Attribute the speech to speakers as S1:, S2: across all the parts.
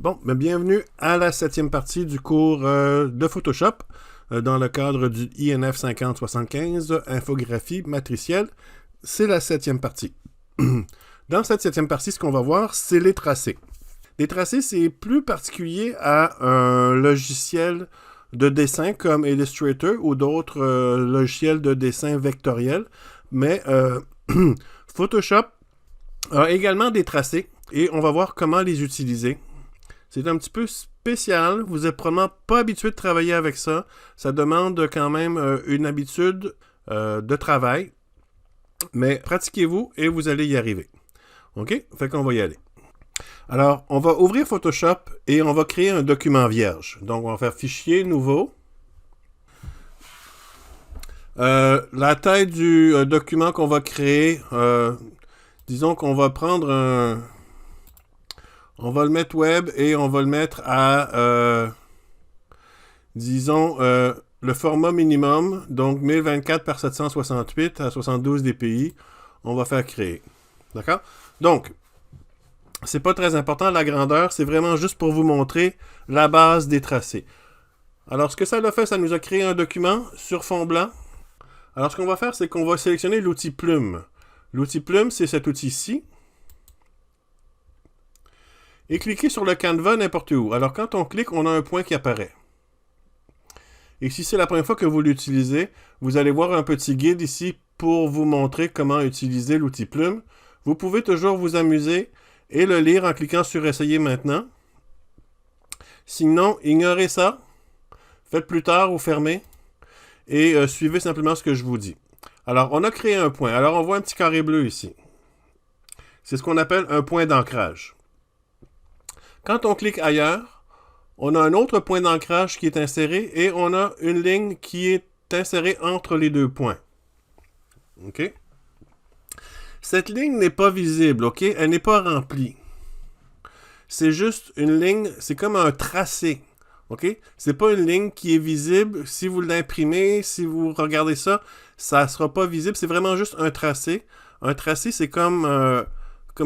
S1: Bon, ben bienvenue à la 7e partie du cours de Photoshop dans le cadre du INF 5075, infographie matricielle. C'est la 7e partie. Dans cette 7e partie, ce qu'on va voir, c'est les tracés. Les tracés, c'est plus particulier à un logiciel de dessin comme Illustrator ou d'autres logiciels de dessin vectoriel, mais Photoshop a également des tracés et on va voir comment les utiliser. C'est un petit peu spécial. Vous n'êtes probablement pas habitué de travailler avec ça. Ça demande quand même une habitude de travail. Mais pratiquez-vous et vous allez y arriver. OK? Fait qu'on va y aller. Alors, on va ouvrir Photoshop et on va créer un document vierge. Donc, on va faire Fichier, Nouveau. La taille du document qu'on va créer, disons qu'on va prendre un... On va le mettre web et on va le mettre à, disons, le format minimum, donc 1024 par 768 à 72 dpi. On va faire créer. D'accord? Donc, c'est pas très important la grandeur, c'est vraiment juste pour vous montrer la base des tracés. Alors, ce que ça a fait, ça nous a créé un document sur fond blanc. Alors, ce qu'on va faire, c'est qu'on va sélectionner l'outil plume. L'outil plume, c'est cet outil-ci. Et cliquez sur le canevas n'importe où. Alors, quand on clique, on a un point qui apparaît. Et si c'est la première fois que vous l'utilisez, vous allez voir un petit guide ici pour vous montrer comment utiliser l'outil plume. Vous pouvez toujours vous amuser et le lire en cliquant sur Essayer maintenant. Sinon, ignorez ça. Faites plus tard ou fermez. Et suivez simplement ce que je vous dis. Alors, on a créé un point. Alors, on voit un petit carré bleu ici. C'est ce qu'on appelle un point d'ancrage. Quand on clique ailleurs, on a un autre point d'ancrage qui est inséré et on a une ligne qui est insérée entre les deux points. OK? Cette ligne n'est pas visible, OK? Elle n'est pas remplie. C'est juste une ligne, c'est comme un tracé. OK? C'est pas une ligne qui est visible. Si vous l'imprimez, si vous regardez ça, ça ne sera pas visible. C'est vraiment juste un tracé. Un tracé, c'est comme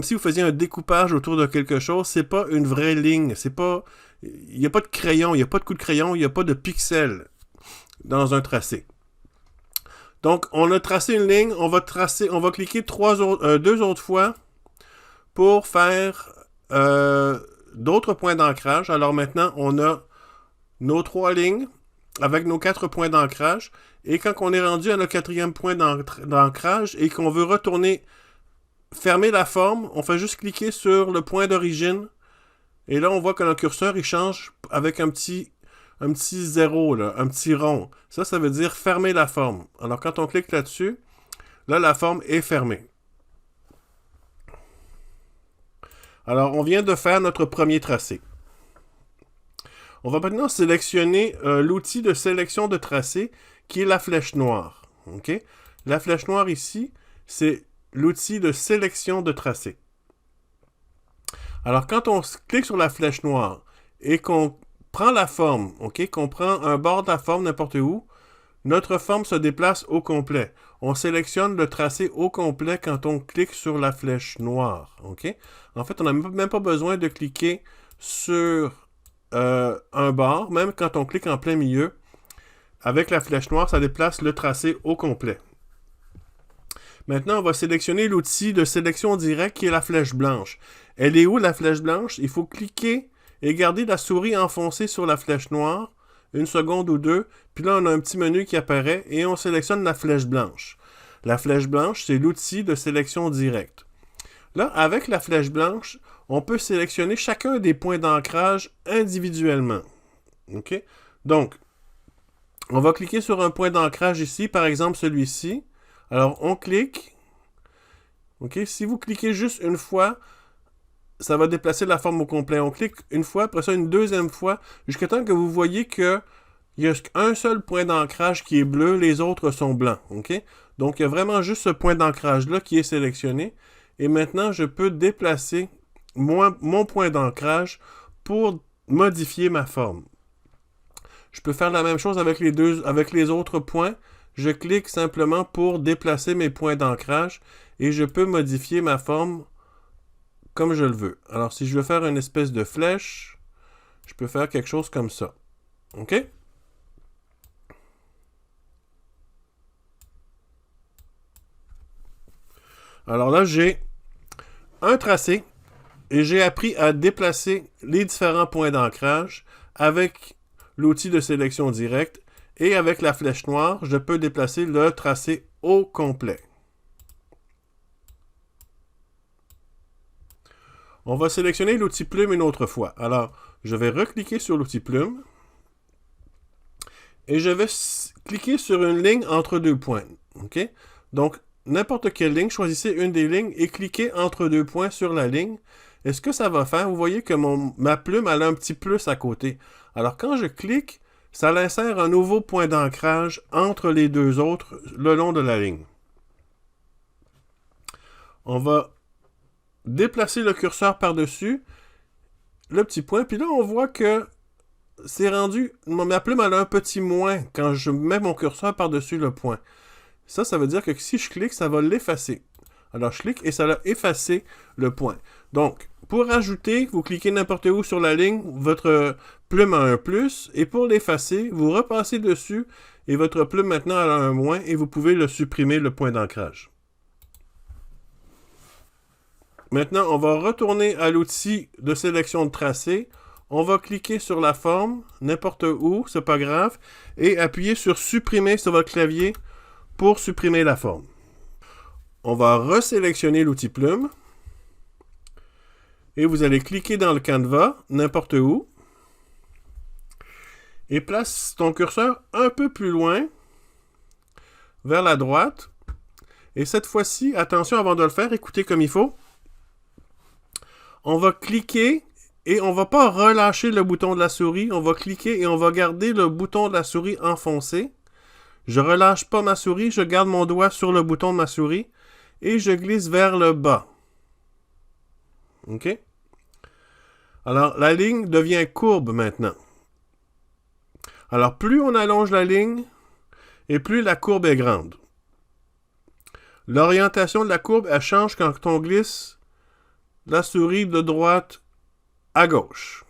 S1: si vous faisiez un découpage autour de quelque chose. C'est pas une vraie ligne. C'est pas... Il n'y a pas de crayon, il n'y a pas de coup de crayon, il n'y a pas de pixels dans un tracé. Donc, on a tracé une ligne, on va cliquer deux autres fois pour faire d'autres points d'ancrage. Alors maintenant, on a nos 3 lignes avec nos 4 points d'ancrage. Et quand on est rendu à notre 4e point d'ancrage et qu'on veut retourner fermer la forme, on fait juste cliquer sur le point d'origine. Et là, on voit que le curseur, il change avec un petit 0, là, un petit rond. Ça veut dire fermer la forme. Alors, quand on clique là-dessus, là, la forme est fermée. Alors, on vient de faire notre premier tracé. On va maintenant sélectionner l'outil de sélection de tracé qui est la flèche noire. OK? La flèche noire ici, c'est l'outil de sélection de tracé. Alors, quand on clique sur la flèche noire et qu'on prend la forme, OK, qu'on prend un bord de la forme n'importe où, notre forme se déplace au complet. On sélectionne le tracé au complet quand on clique sur la flèche noire, OK? En fait, on n'a même pas besoin de cliquer sur un bord, même quand on clique en plein milieu. Avec la flèche noire, ça déplace le tracé au complet. Maintenant, on va sélectionner l'outil de sélection directe qui est la flèche blanche. Elle est où la flèche blanche? Il faut cliquer et garder la souris enfoncée sur la flèche noire, une seconde ou deux, puis là on a un petit menu qui apparaît et on sélectionne la flèche blanche. La flèche blanche, c'est l'outil de sélection directe. Là, avec la flèche blanche, on peut sélectionner chacun des points d'ancrage individuellement. OK? Donc, on va cliquer sur un point d'ancrage ici, par exemple celui-ci. Alors, on clique. OK? Si vous cliquez juste une fois, ça va déplacer la forme au complet. On clique une fois, après ça une deuxième fois, jusqu'à temps que vous voyez qu'il y a un seul point d'ancrage qui est bleu, les autres sont blancs. OK? Donc, il y a vraiment juste ce point d'ancrage-là qui est sélectionné. Et maintenant, je peux déplacer mon point d'ancrage pour modifier ma forme. Je peux faire la même chose avec les autres points. Je clique simplement pour déplacer mes points d'ancrage et je peux modifier ma forme comme je le veux. Alors, si je veux faire une espèce de flèche, je peux faire quelque chose comme ça. OK? Alors là, j'ai un tracé et j'ai appris à déplacer les différents points d'ancrage avec l'outil de sélection directe et avec la flèche noire, je peux déplacer le tracé au complet. On va sélectionner l'outil plume une autre fois. Alors, je vais recliquer sur l'outil plume et je vais cliquer sur une ligne entre deux points. OK? Donc, n'importe quelle ligne, choisissez une des lignes et cliquez entre deux points sur la ligne. Et ce que ça va faire, vous voyez que ma plume elle a un petit plus à côté. Alors, quand je clique, ça insère un nouveau point d'ancrage entre les deux autres le long de la ligne. On va déplacer le curseur par-dessus le petit point. Puis là, on voit que c'est rendu... Ma plume elle a un petit moins quand je mets mon curseur par-dessus le point. Ça veut dire que si je clique, ça va l'effacer. Alors, je clique et ça va effacer le point. Donc, pour ajouter, vous cliquez n'importe où sur la ligne, votre plume a un plus, et pour l'effacer, vous repassez dessus, et votre plume maintenant a un moins, et vous pouvez le supprimer, le point d'ancrage. Maintenant, on va retourner à l'outil de sélection de tracé. On va cliquer sur la forme, n'importe où, c'est pas grave, et appuyer sur supprimer sur votre clavier pour supprimer la forme. On va resélectionner l'outil plume. Et vous allez cliquer dans le canevas, n'importe où. Et place ton curseur un peu plus loin, vers la droite. Et cette fois-ci, attention avant de le faire, écoutez comme il faut. On va cliquer et on ne va pas relâcher le bouton de la souris. On va cliquer et on va garder le bouton de la souris enfoncé. Je ne relâche pas ma souris, je garde mon doigt sur le bouton de ma souris et je glisse vers le bas. OK? Alors, la ligne devient courbe maintenant. Alors, plus on allonge la ligne, et plus la courbe est grande. L'orientation de la courbe, elle change quand on glisse la souris de droite à gauche.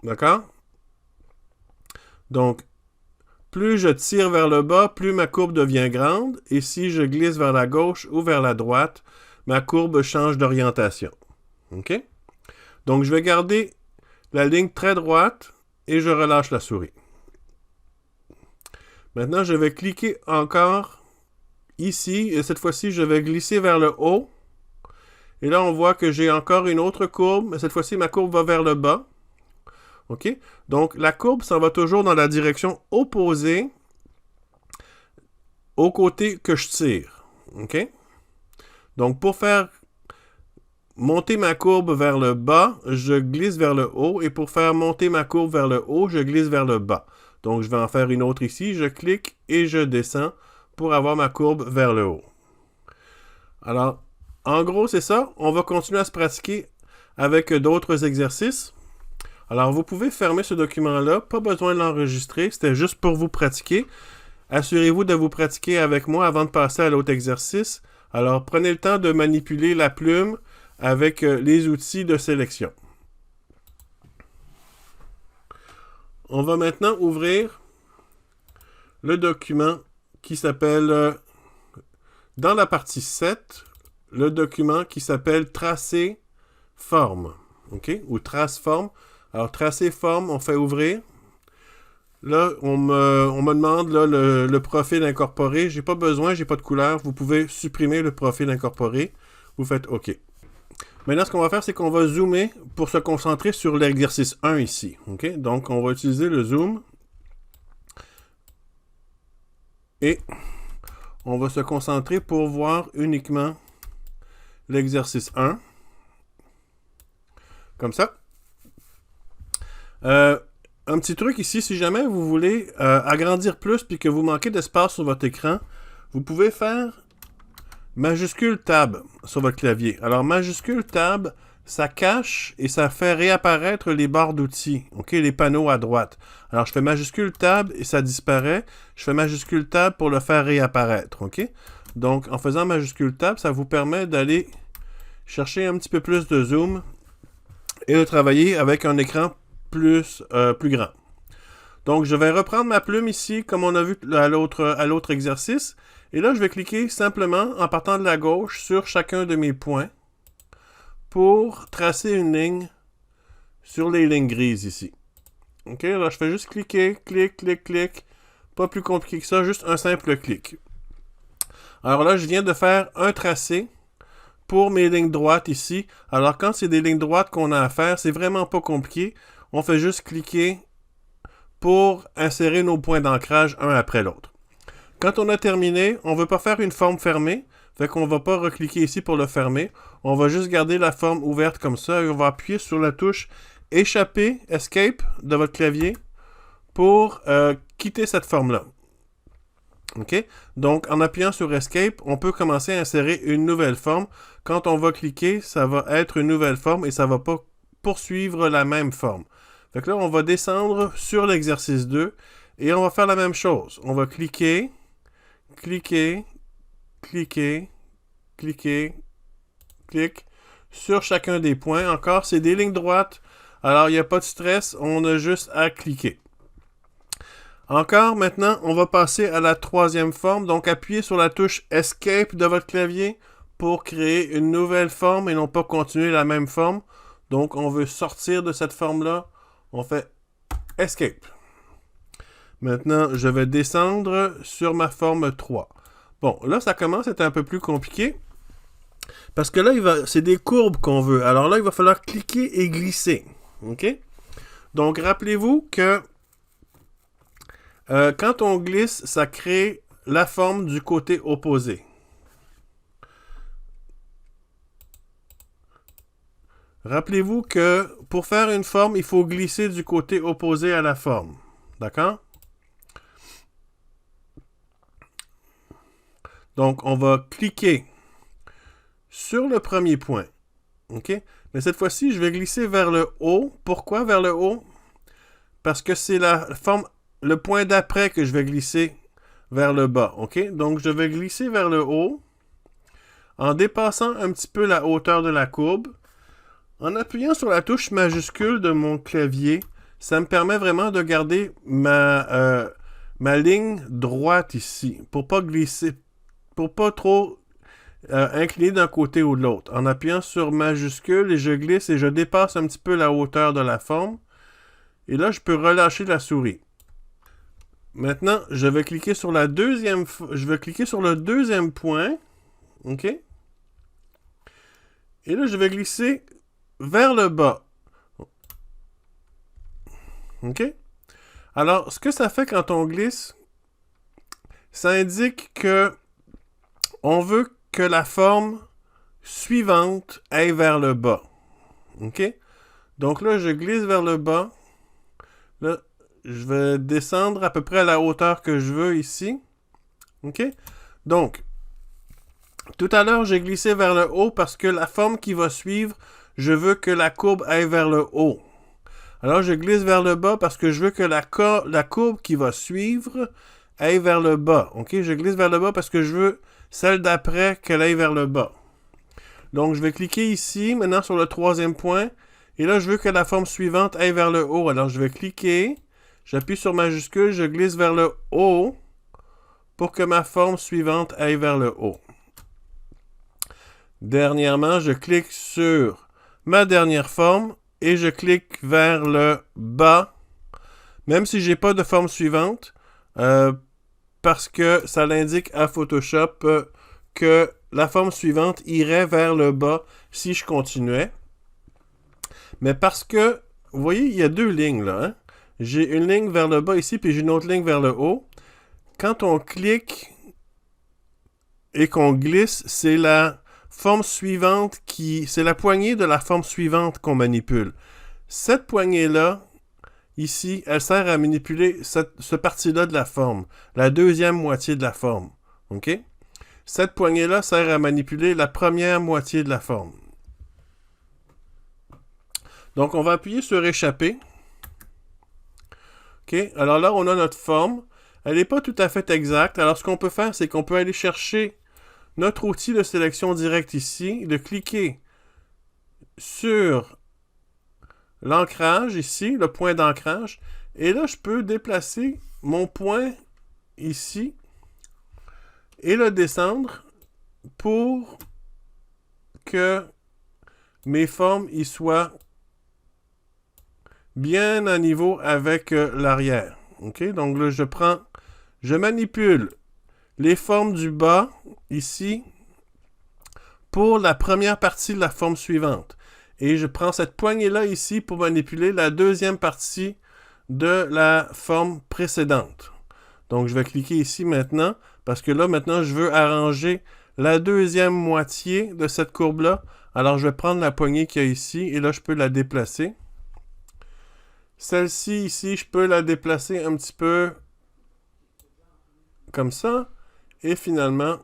S1: D'accord? Donc, plus je tire vers le bas, plus ma courbe devient grande, et si je glisse vers la gauche ou vers la droite, ma courbe change d'orientation. OK? Donc, je vais garder la ligne très droite et je relâche la souris. Maintenant, je vais cliquer encore ici et cette fois-ci, je vais glisser vers le haut. Et là, on voit que j'ai encore une autre courbe, mais cette fois-ci, ma courbe va vers le bas. OK? Donc, la courbe s'en va toujours dans la direction opposée au côté que je tire. OK? Donc, pour faire monter ma courbe vers le bas, je glisse vers le haut. Et pour faire monter ma courbe vers le haut, je glisse vers le bas. Donc, je vais en faire une autre ici. Je clique et je descends pour avoir ma courbe vers le haut. Alors, en gros, c'est ça. On va continuer à se pratiquer avec d'autres exercices. Alors, vous pouvez fermer ce document-là. Pas besoin de l'enregistrer. C'était juste pour vous pratiquer. Assurez-vous de vous pratiquer avec moi avant de passer à l'autre exercice. Alors, prenez le temps de manipuler la plume avec les outils de sélection. On va maintenant ouvrir le document qui s'appelle, dans la partie 7, le document qui s'appelle Tracer forme. OK? Ou Trace forme. Alors, Tracer forme, on fait ouvrir. Là, on me demande là, le profil incorporé. J'ai pas besoin, j'ai pas de couleur. Vous pouvez supprimer le profil incorporé. Vous faites OK. Maintenant, ce qu'on va faire, c'est qu'on va zoomer pour se concentrer sur l'exercice 1 ici. OK? Donc, on va utiliser le zoom. Et on va se concentrer pour voir uniquement l'exercice 1. Comme ça. Un petit truc ici, si jamais vous voulez agrandir plus puis que vous manquez d'espace sur votre écran, vous pouvez faire majuscule tab sur votre clavier. Alors, majuscule tab, ça cache et ça fait réapparaître les barres d'outils, OK, les panneaux à droite. Alors, je fais majuscule tab et ça disparaît. Je fais majuscule tab pour le faire réapparaître, OK? Donc, en faisant majuscule tab, ça vous permet d'aller chercher un petit peu plus de zoom et de travailler avec un écran plus grand. Donc, je vais reprendre ma plume ici, comme on a vu à l'autre exercice. Et là, je vais cliquer simplement, en partant de la gauche, sur chacun de mes points pour tracer une ligne sur les lignes grises ici. OK, là, je fais juste cliquer, clic, clic, clic. Pas plus compliqué que ça, juste un simple clic. Alors là, je viens de faire un tracé pour mes lignes droites ici. Alors, quand c'est des lignes droites qu'on a à faire, c'est vraiment pas compliqué. On fait juste cliquer pour insérer nos points d'ancrage un après l'autre. Quand on a terminé, on ne veut pas faire une forme fermée, fait qu'on ne va pas recliquer ici pour le fermer. On va juste garder la forme ouverte comme ça et on va appuyer sur la touche Échapper, Escape de votre clavier pour quitter cette forme-là. OK? Donc, en appuyant sur Escape, on peut commencer à insérer une nouvelle forme. Quand on va cliquer, ça va être une nouvelle forme et ça ne va pas poursuivre la même forme. Fait que là, on va descendre sur l'exercice 2 et on va faire la même chose. On va cliquer, cliquer, cliquer, cliquer, clic sur chacun des points. Encore, c'est des lignes droites. Alors, il n'y a pas de stress. On a juste à cliquer. Encore, maintenant, on va passer à la troisième forme. Donc, appuyez sur la touche Escape de votre clavier pour créer une nouvelle forme et non pas continuer la même forme. Donc, on veut sortir de cette forme-là. On fait Escape. Maintenant, je vais descendre sur ma forme 3. Bon, là, ça commence à être un peu plus compliqué. Parce que là, c'est des courbes qu'on veut. Alors là, il va falloir cliquer et glisser. OK? Donc, rappelez-vous que quand on glisse, ça crée la forme du côté opposé. Rappelez-vous que pour faire une forme, il faut glisser du côté opposé à la forme. D'accord? Donc, on va cliquer sur le premier point. OK? Mais cette fois-ci, je vais glisser vers le haut. Pourquoi vers le haut? Parce que c'est la forme, le point d'après que je vais glisser vers le bas. OK? Donc, je vais glisser vers le haut en dépassant un petit peu la hauteur de la courbe. En appuyant sur la touche majuscule de mon clavier, ça me permet vraiment de garder ma ligne droite ici pour pas glisser, pour pas trop incliner d'un côté ou de l'autre. En appuyant sur majuscule et je glisse et je dépasse un petit peu la hauteur de la forme. Et là, je peux relâcher la souris. Maintenant, je vais cliquer sur le deuxième point. OK? Et là, je vais glisser vers le bas. OK? Alors, ce que ça fait quand on glisse, ça indique que on veut que la forme suivante aille vers le bas. OK? Donc là, je glisse vers le bas. Là, je vais descendre à peu près à la hauteur que je veux ici. OK? Donc, tout à l'heure, j'ai glissé vers le haut parce que la forme qui va suivre, je veux que la courbe aille vers le haut. Alors, je glisse vers le bas parce que je veux que la courbe qui va suivre aille vers le bas. OK? Je glisse vers le bas parce que je veux celle d'après qu'elle aille vers le bas. Donc, je vais cliquer ici, maintenant sur le troisième point. Et là, je veux que la forme suivante aille vers le haut. Alors, je vais cliquer, j'appuie sur majuscule, je glisse vers le haut pour que ma forme suivante aille vers le haut. Dernièrement, je clique sur ma dernière forme et je clique vers le bas, même si je n'ai pas de forme suivante, parce que ça l'indique à Photoshop que la forme suivante irait vers le bas si je continuais. Mais parce que, vous voyez, il y a deux lignes là. Hein? J'ai une ligne vers le bas ici, puis j'ai une autre ligne vers le haut. Quand on clique et qu'on glisse, c'est la forme suivante c'est la poignée de la forme suivante qu'on manipule. Cette poignée-là, ici, elle sert à manipuler ce parti-là de la forme, la deuxième moitié de la forme. OK? Cette poignée-là sert à manipuler la première moitié de la forme. Donc, on va appuyer sur Échapper. OK? Alors là, on a notre forme. Elle n'est pas tout à fait exacte. Alors, ce qu'on peut faire, c'est qu'on peut aller chercher notre outil de sélection directe ici, de cliquer sur l'ancrage ici, le point d'ancrage. Et là, je peux déplacer mon point ici et le descendre pour que mes formes y soient bien à niveau avec l'arrière. OK? Donc là, je manipule les formes du bas, ici, pour la première partie de la forme suivante. Et je prends cette poignée-là ici pour manipuler la deuxième partie de la forme précédente. Donc, je vais cliquer ici maintenant, parce que là, maintenant, je veux arranger la deuxième moitié de cette courbe-là. Alors, je vais prendre la poignée qu'il y a ici, et là, je peux la déplacer. Celle-ci, ici, je peux la déplacer un petit peu comme ça. Et finalement,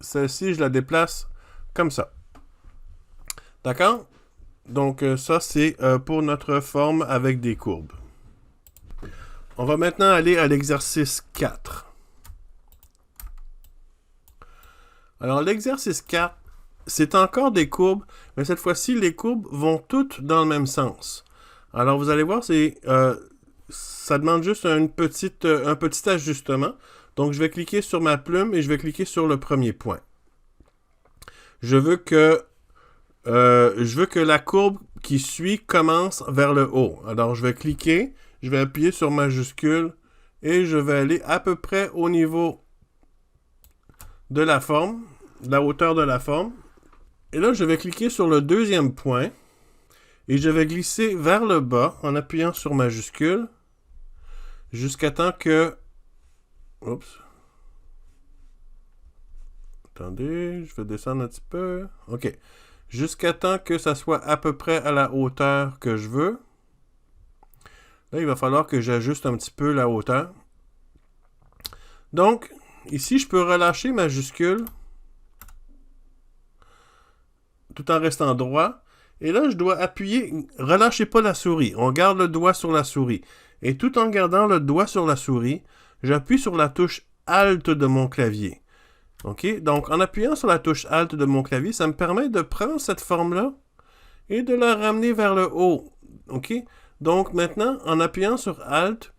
S1: celle-ci, je la déplace comme ça. D'accord? Donc, ça, c'est pour notre forme avec des courbes. On va maintenant aller à l'exercice 4. Alors, l'exercice 4, c'est encore des courbes, mais cette fois-ci, les courbes vont toutes dans le même sens. Alors, vous allez voir, ça demande juste un petit ajustement. Donc, je vais cliquer sur ma plume et je vais cliquer sur le premier point. Je veux que la courbe qui suit commence vers le haut. Alors, je vais cliquer, je vais appuyer sur majuscule et je vais aller à peu près au niveau de la forme, de la hauteur de la forme. Et là, je vais cliquer sur le deuxième point et je vais glisser vers le bas en appuyant sur majuscule jusqu'à temps que... Oups. Attendez, je vais descendre un petit peu. OK. Jusqu'à temps que ça soit à peu près à la hauteur que je veux. Là, il va falloir que j'ajuste un petit peu la hauteur. Donc, ici, je peux relâcher majuscule tout en restant droit. Et là, je dois appuyer. Relâchez pas la souris. On garde le doigt sur la souris. Et tout en gardant le doigt sur la souris, j'appuie sur la touche Alt de mon clavier. OK? Donc, en appuyant sur la touche Alt de mon clavier, ça me permet de prendre cette forme-là et de la ramener vers le haut. OK? Donc, maintenant, en appuyant sur Alt,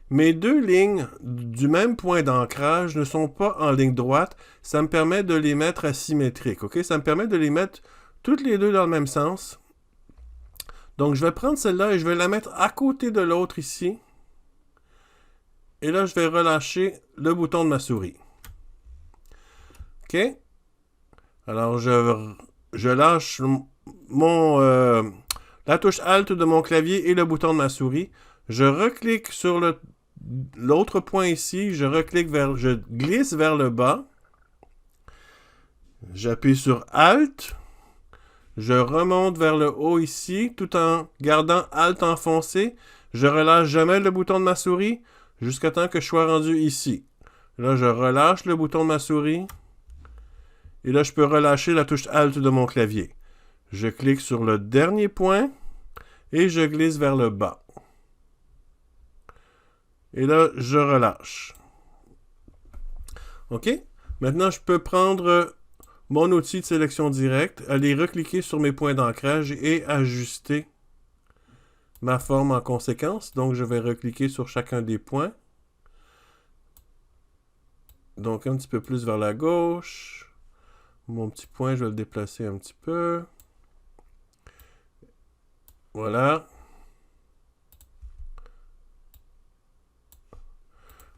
S1: mes deux lignes du même point d'ancrage ne sont pas en ligne droite. Ça me permet de les mettre asymétriques. OK? Ça me permet de les mettre toutes les deux dans le même sens. Donc, je vais prendre celle-là et je vais la mettre à côté de l'autre ici. Et là, je vais relâcher le bouton de ma souris. OK? Alors, je lâche la touche Alt de mon clavier et le bouton de ma souris. Je reclique sur l'autre point ici. Je glisse vers le bas. J'appuie sur Alt. Je remonte vers le haut ici, tout en gardant Alt enfoncé. Je relâche jamais le bouton de ma souris jusqu'à temps que je sois rendu ici. Là, je relâche le bouton de ma souris. Et là, je peux relâcher la touche Alt de mon clavier. Je clique sur le dernier point et je glisse vers le bas. Et là, je relâche. OK? Maintenant, je peux prendre mon outil de sélection directe, aller recliquer sur mes points d'ancrage et ajuster ma forme en conséquence. Donc, je vais recliquer sur chacun des points. Donc, un petit peu plus vers la gauche. Mon petit point, je vais le déplacer un petit peu. Voilà.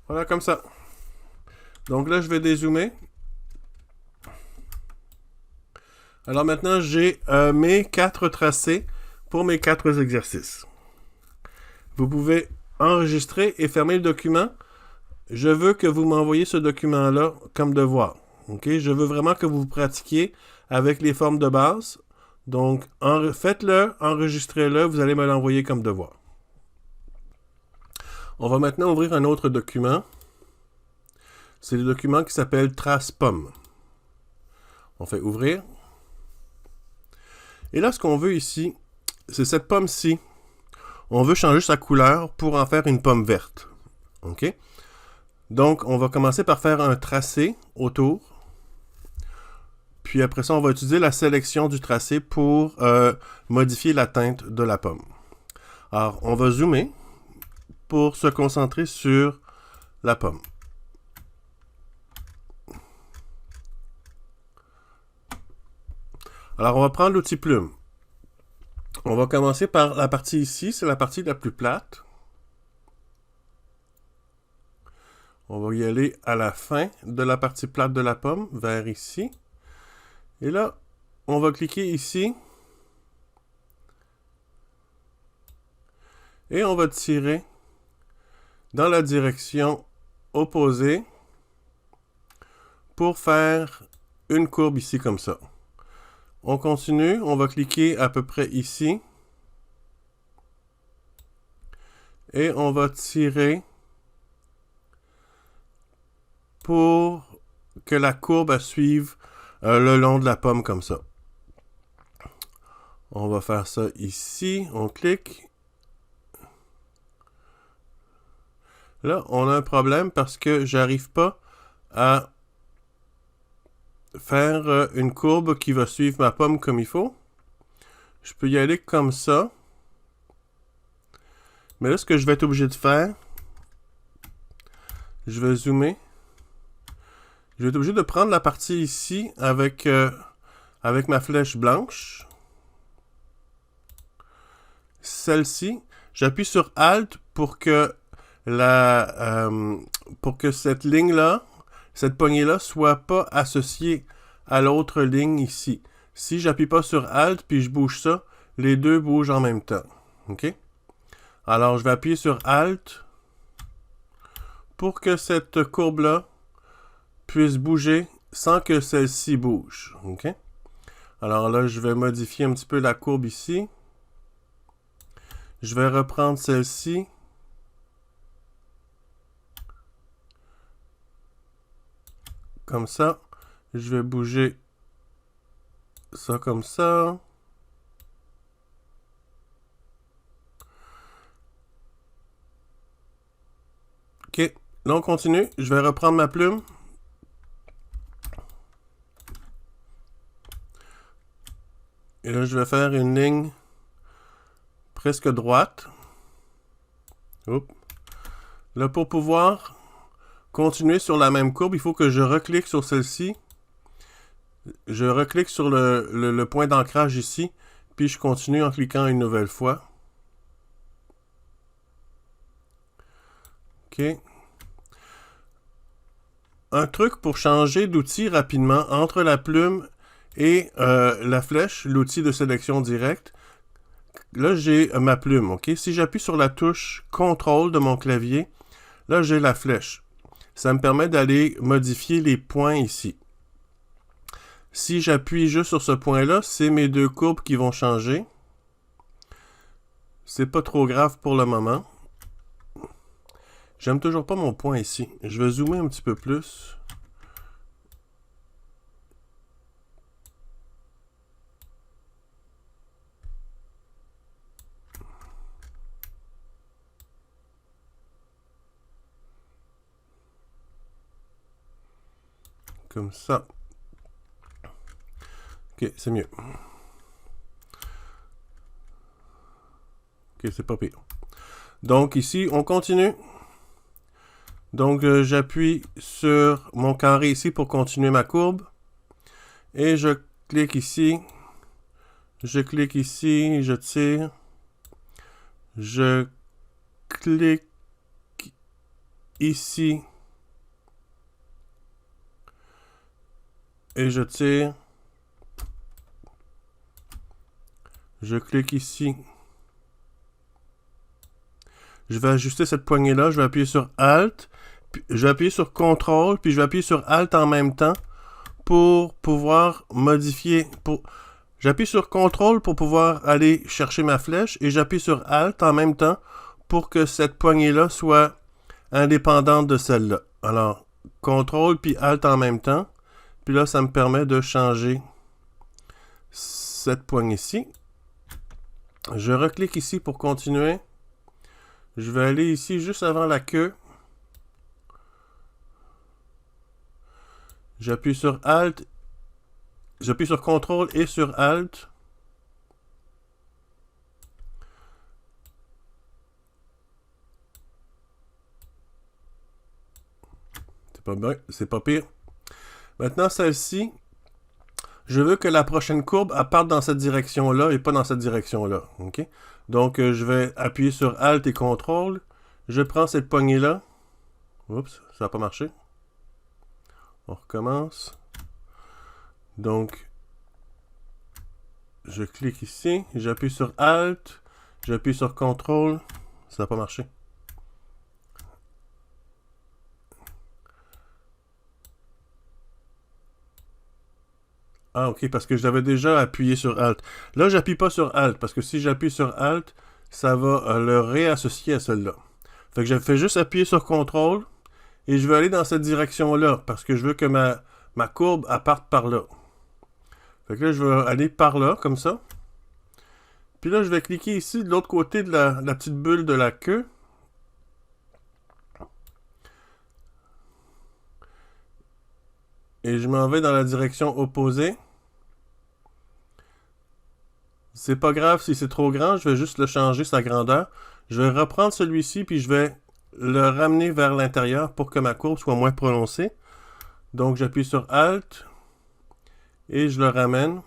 S1: Voilà, comme ça. Donc là, je vais dézoomer. Alors maintenant, j'ai mes 4 tracés pour mes 4 exercices. Vous pouvez enregistrer et fermer le document. Je veux que vous m'envoyiez ce document-là comme devoir. Okay? Je veux vraiment que vous pratiquiez avec les formes de base. Donc, faites-le, enregistrez-le, vous allez me l'envoyer comme devoir. On va maintenant ouvrir un autre document. C'est le document qui s'appelle Trace Pomme. On fait ouvrir. Et là, ce qu'on veut ici, c'est cette pomme-ci. On veut changer sa couleur pour en faire une pomme verte. OK? Donc, on va commencer par faire un tracé autour. Puis après ça, on va utiliser la sélection du tracé pour modifier la teinte de la pomme. Alors, on va zoomer pour se concentrer sur la pomme. Alors, on va prendre l'outil plume. On va commencer par la partie ici, c'est la partie la plus plate. On va y aller à la fin de la partie plate de la pomme, vers ici. Et là, on va cliquer ici. Et on va tirer dans la direction opposée pour faire une courbe ici comme ça. On continue, on va cliquer à peu près ici. Et on va tirer pour que la courbe suive le long de la pomme comme ça. On va faire ça ici, on clique. Là, on a un problème parce que j'arrive pas à faire une courbe qui va suivre ma pomme comme il faut. Je peux y aller comme ça. Mais là, ce que je vais être obligé de faire, je vais zoomer. Je vais être obligé de prendre la partie ici avec ma flèche blanche. Celle-ci, j'appuie sur Alt pour que cette ligne-là, cette poignée-là, soit pas associée à l'autre ligne ici. Si j'appuie pas sur Alt puis je bouge ça, les deux bougent en même temps. OK? Alors, je vais appuyer sur Alt pour que cette courbe-là puisse bouger sans que celle-ci bouge. OK? Alors là, je vais modifier un petit peu la courbe ici. Je vais reprendre celle-ci. Comme ça. Je vais bouger ça comme ça. OK. Là, on continue. Je vais reprendre ma plume. Et là, je vais faire une ligne presque droite. Oups. Là, pour pouvoir continuer sur la même courbe, il faut que je reclique sur celle-ci. Je reclique sur le point d'ancrage ici, puis je continue en cliquant une nouvelle fois. OK. Un truc pour changer d'outil rapidement entre la plume et la flèche, l'outil de sélection directe. Là, j'ai ma plume, OK? Si j'appuie sur la touche CTRL de mon clavier, là, j'ai la flèche. Ça me permet d'aller modifier les points ici. Si j'appuie juste sur ce point-là, c'est mes deux courbes qui vont changer. C'est pas trop grave pour le moment. J'aime toujours pas mon point ici. Je vais zoomer un petit peu plus. Comme ça. Ok, c'est mieux. Ok, c'est pas pire. Donc ici, on continue. Donc j'appuie sur mon carré ici pour continuer ma courbe. Et je clique ici. Je clique ici, je tire. Je clique ici. Et je tire. Je clique ici. Je vais ajuster cette poignée-là. Je vais appuyer sur Alt. Je vais appuyer sur CTRL. Puis je vais appuyer sur Alt en même temps pour pouvoir modifier. J'appuie sur CTRL pour pouvoir aller chercher ma flèche. Et j'appuie sur Alt en même temps pour que cette poignée-là soit indépendante de celle-là. Alors, CTRL puis Alt en même temps. Puis là, ça me permet de changer cette poignée-ci. Je reclique ici pour continuer. Je vais aller ici juste avant la queue. J'appuie sur Alt. J'appuie sur CTRL et sur Alt. pas bien, c'est pas pire. Maintenant, celle-ci, je veux que la prochaine courbe elle parte dans cette direction-là et pas dans cette direction-là. OK? Donc, je vais appuyer sur Alt et CTRL. Je prends cette poignée-là. Oups, ça n'a pas marché. On recommence. Donc, je clique ici. J'appuie sur Alt. J'appuie sur CTRL. Ça n'a pas marché. Ah, ok, parce que j'avais déjà appuyé sur Alt. Là, j'appuie pas sur Alt, parce que si j'appuie sur Alt, ça va le réassocier à celle-là. Fait que je fais juste appuyer sur CTRL, et je vais aller dans cette direction-là, parce que je veux que ma courbe elle parte par là. Fait que là, je vais aller par là, comme ça. Puis là, je vais cliquer ici, de l'autre côté de la petite bulle de la queue. Et je m'en vais dans la direction opposée. C'est pas grave si c'est trop grand, je vais juste le changer sa grandeur. Je vais reprendre celui-ci, puis je vais le ramener vers l'intérieur pour que ma courbe soit moins prononcée. Donc j'appuie sur Alt et je le ramène.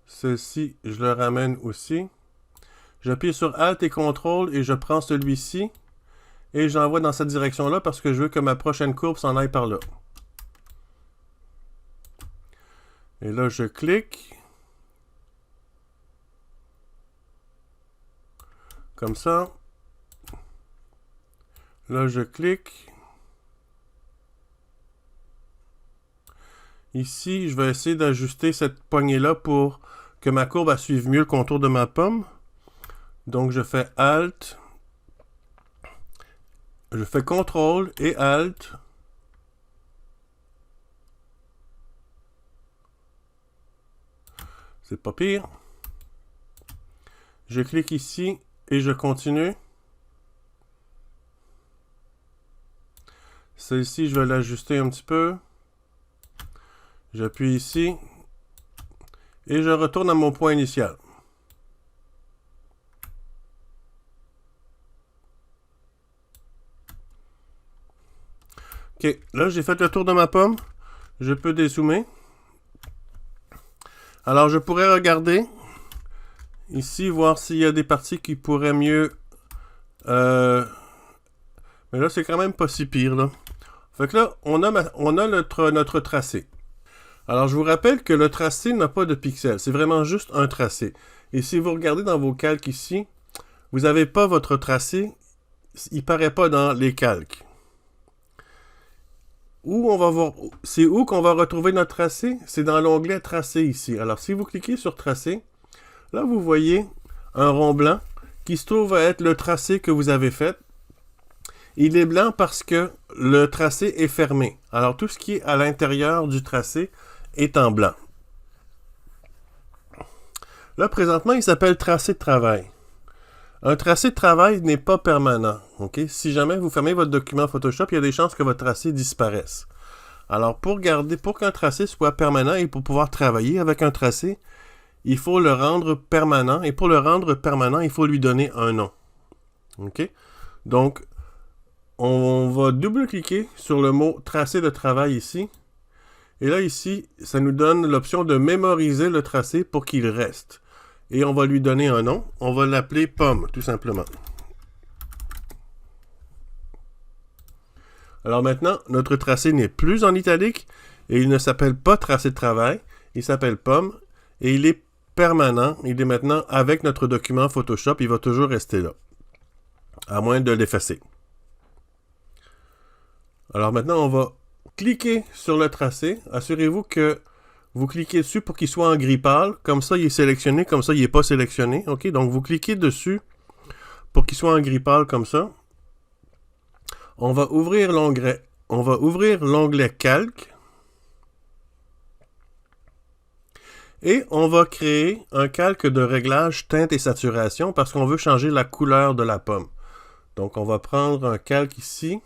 S1: Ceci, je le ramène aussi. J'appuie sur Alt et CTRL et je prends celui-ci et j'envoie dans cette direction-là parce que je veux que ma prochaine courbe s'en aille par là. Et là, je clique. Comme ça. Là, je clique. Ici, je vais essayer d'ajuster cette poignée-là pour que ma courbe suive mieux le contour de ma pomme. Donc, je fais Alt. Je fais CTRL et Alt. C'est pas pire. Je clique ici et je continue. Celle-ci, je vais l'ajuster un petit peu. J'appuie ici. Et je retourne à mon point initial. Ok, là j'ai fait le tour de ma pomme. Je peux dézoomer. Alors je pourrais regarder ici, voir s'il y a des parties qui pourraient mieux... Mais là c'est quand même pas si pire là. Fait que là, on a notre tracé. Alors je vous rappelle que le tracé n'a pas de pixels. C'est vraiment juste un tracé. Et si vous regardez dans vos calques ici, vous n'avez pas votre tracé. Il paraît pas dans les calques. Où on va voir, c'est où qu'on va retrouver notre tracé? C'est dans l'onglet Tracé ici. Alors, si vous cliquez sur Tracé, là, vous voyez un rond blanc qui se trouve à être le tracé que vous avez fait. Il est blanc parce que le tracé est fermé. Alors, tout ce qui est à l'intérieur du tracé est en blanc. Là, présentement, il s'appelle Tracé de travail. Un tracé de travail n'est pas permanent. Okay? Si jamais vous fermez votre document Photoshop, il y a des chances que votre tracé disparaisse. Alors, pour qu'un tracé soit permanent et pour pouvoir travailler avec un tracé, il faut le rendre permanent. Et pour le rendre permanent, il faut lui donner un nom. Okay? Donc, on va double-cliquer sur le mot tracé de travail ici. Et là, ici, ça nous donne l'option de mémoriser le tracé pour qu'il reste. Et on va lui donner un nom. On va l'appeler pomme, tout simplement. Alors maintenant, notre tracé n'est plus en italique et il ne s'appelle pas tracé de travail. Il s'appelle pomme et il est permanent. Il est maintenant avec notre document Photoshop. Il va toujours rester là, à moins de l'effacer. Alors maintenant, on va cliquer sur le tracé. Assurez-vous que vous cliquez dessus pour qu'il soit en gris pâle. Comme ça, il est sélectionné. Comme ça, il n'est pas sélectionné. OK? Donc, vous cliquez dessus pour qu'il soit en gris pâle comme ça. On va ouvrir l'onglet. On va ouvrir l'onglet Calque. Et on va créer un calque de réglage teinte et saturation parce qu'on veut changer la couleur de la pomme. Donc, on va prendre un calque ici.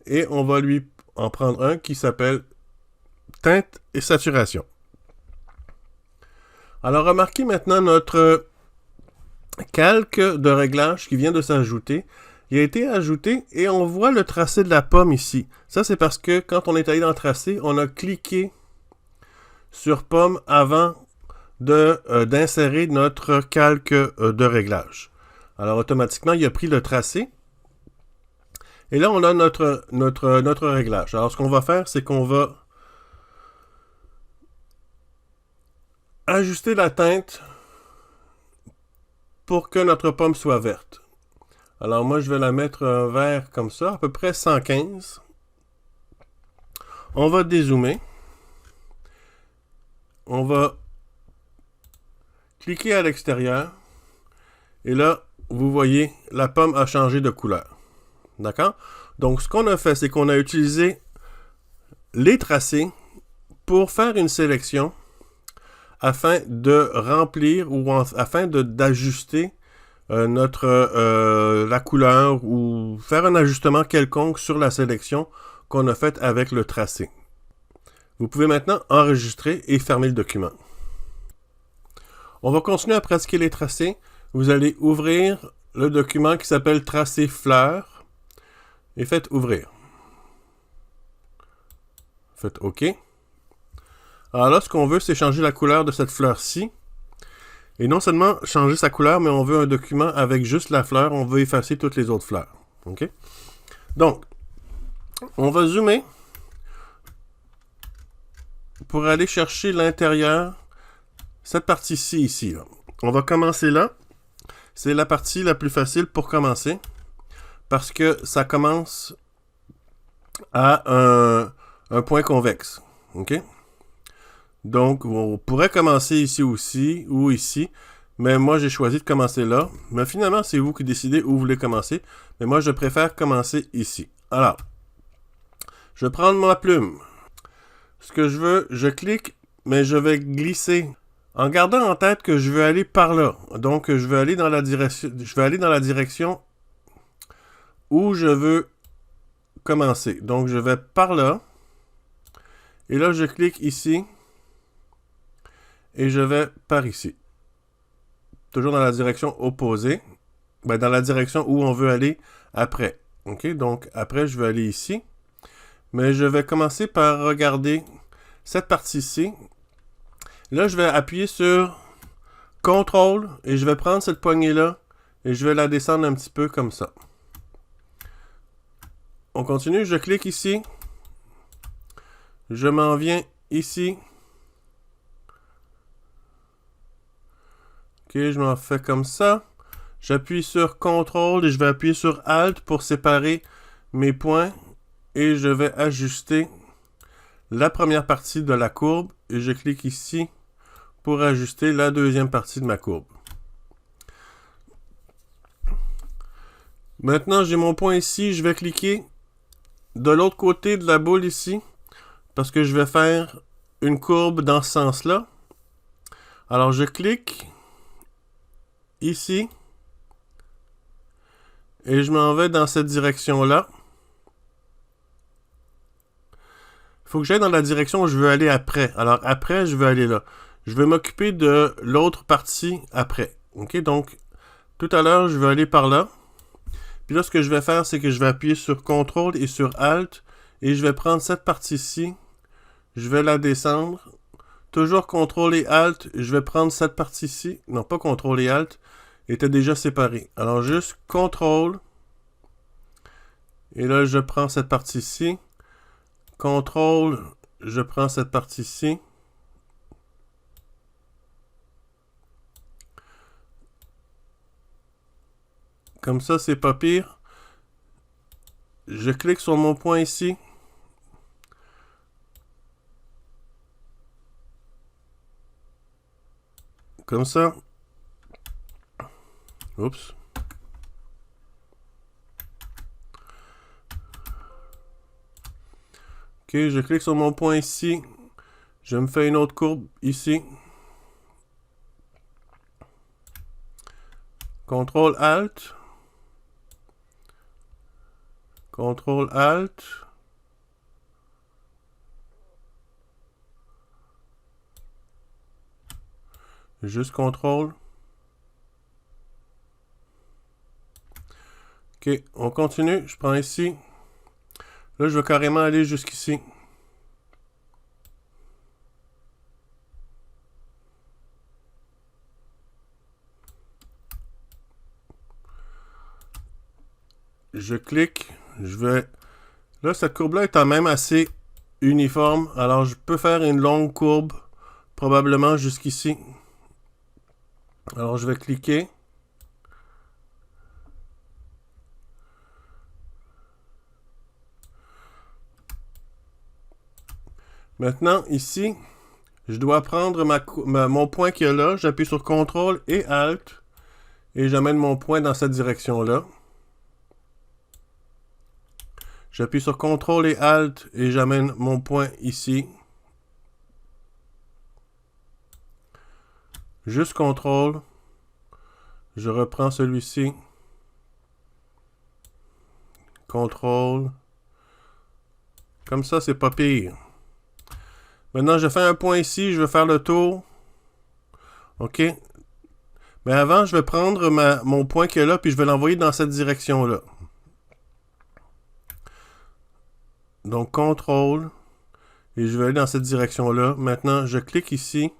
S1: Et on va lui en prendre un qui s'appelle teinte et saturation. Alors, remarquez maintenant notre calque de réglage qui vient de s'ajouter. il a été ajouté et on voit le tracé de la pomme ici. Ça, c'est parce que quand on est allé dans le tracé, on a cliqué sur pomme avant d'insérer notre calque de réglage. Alors, automatiquement, il a pris le tracé. Et là, on a notre réglage. Alors, ce qu'on va faire, c'est qu'on va ajuster la teinte pour que notre pomme soit verte. Alors, moi, je vais la mettre vert comme ça, à peu près 115. On va dézoomer. On va cliquer à l'extérieur. Et là, vous voyez, la pomme a changé de couleur. D'accord? Donc, ce qu'on a fait, c'est qu'on a utilisé les tracés pour faire une sélection afin de remplir ou afin d'ajuster la couleur ou faire un ajustement quelconque sur la sélection qu'on a faite avec le tracé. Vous pouvez maintenant enregistrer et fermer le document. On va continuer à pratiquer les tracés. Vous allez ouvrir le document qui s'appelle Tracé fleurs et faites ouvrir. Faites OK. Alors là, ce qu'on veut, c'est changer la couleur de cette fleur-ci. Et non seulement changer sa couleur, mais on veut un document avec juste la fleur. On veut effacer toutes les autres fleurs. OK? Donc, on va zoomer pour aller chercher l'intérieur, cette partie-ci, ici. Là. On va commencer là. C'est la partie la plus facile pour commencer parce que ça commence à un point convexe. OK? Donc, on pourrait commencer ici aussi ou ici, mais moi, j'ai choisi de commencer là. Mais finalement, c'est vous qui décidez où vous voulez commencer. Mais moi, je préfère commencer ici. Alors, je vais prendre ma plume. Ce que je veux, je clique, mais je vais glisser en gardant en tête que je veux aller par là. Donc, je vais aller dans la direction où je veux commencer. Donc, je vais par là. Et là, je clique ici. Et je vais par ici. Toujours dans la direction opposée. Ben, dans la direction où on veut aller après. OK? Donc, après, je vais aller ici. Mais je vais commencer par regarder cette partie-ci. Là, je vais appuyer sur CTRL et je vais prendre cette poignée-là et je vais la descendre un petit peu comme ça. On continue. Je clique ici. Je m'en viens ici. OK, je m'en fais comme ça. J'appuie sur CTRL et je vais appuyer sur ALT pour séparer mes points. Et je vais ajuster la première partie de la courbe. Et je clique ici pour ajuster la deuxième partie de ma courbe. Maintenant, j'ai mon point ici. Je vais cliquer de l'autre côté de la boule ici. Parce que je vais faire une courbe dans ce sens-là. Alors, je clique ici. Et je m'en vais dans cette direction-là. Il faut que j'aille dans la direction où je veux aller après. Alors, après, je veux aller là. Je vais m'occuper de l'autre partie après. OK? Donc, tout à l'heure, je vais aller par là. Puis là, ce que je vais faire, c'est que je vais appuyer sur CTRL et sur ALT. Et je vais prendre cette partie-ci. Je vais la descendre. Toujours CTRL et ALT. Je vais prendre cette partie-ci. Non, pas CTRL et ALT. Était déjà séparé. Alors, juste CTRL. Et là, je prends cette partie-ci. CTRL, je prends cette partie-ci. Comme ça, c'est pas pire. Je clique sur mon point ici. Comme ça. Oups. OK, je clique sur mon point ici. Je me fais une autre courbe ici. CTRL ALT. CTRL ALT. Juste CTRL. OK, on continue. Je prends ici. Là, je vais carrément aller jusqu'ici. Je clique. Je vais... Là, cette courbe-là est quand même assez uniforme. Alors, je peux faire une longue courbe, probablement jusqu'ici. Alors, je vais cliquer. Maintenant, ici, je dois prendre mon point qui est là. J'appuie sur CTRL et ALT. Et j'amène mon point dans cette direction-là. J'appuie sur CTRL et ALT et j'amène mon point ici. Juste CTRL. Je reprends celui-ci. CTRL. Comme ça, c'est pas pire. Maintenant, je fais un point ici. Je vais faire le tour. OK. Mais avant, je vais prendre mon point qui est là puis je vais l'envoyer dans cette direction-là. Donc, CTRL. Et je vais aller dans cette direction-là. Maintenant, je clique ici.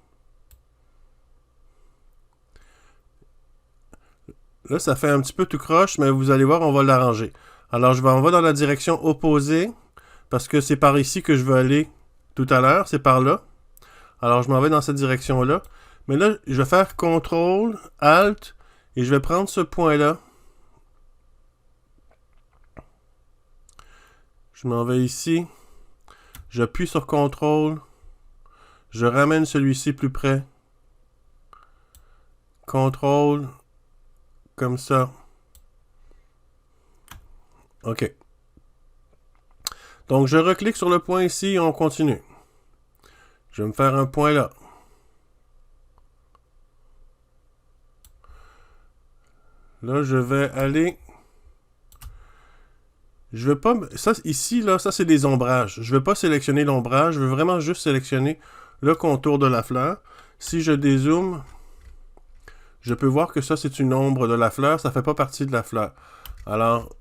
S1: Là, ça fait un petit peu tout croche, mais vous allez voir, on va l'arranger. Alors, on va dans la direction opposée, parce que c'est par ici que je veux aller tout à l'heure, c'est par là. Alors, je m'en vais dans cette direction-là. Mais là, je vais faire CTRL, ALT, et je vais prendre ce point-là. Je m'en vais ici. J'appuie sur CTRL. Je ramène celui-ci plus près. CTRL. Comme ça. OK. Donc, je reclique sur le point ici et on continue. Je vais me faire un point là. Là, je vais aller... Je veux pas... Ça, ici, là, ça, c'est des ombrages. Je ne veux pas sélectionner l'ombrage. Je veux vraiment juste sélectionner le contour de la fleur. Si je dézoome, je peux voir que ça, c'est une ombre de la fleur. Ça ne fait pas partie de la fleur. Alors,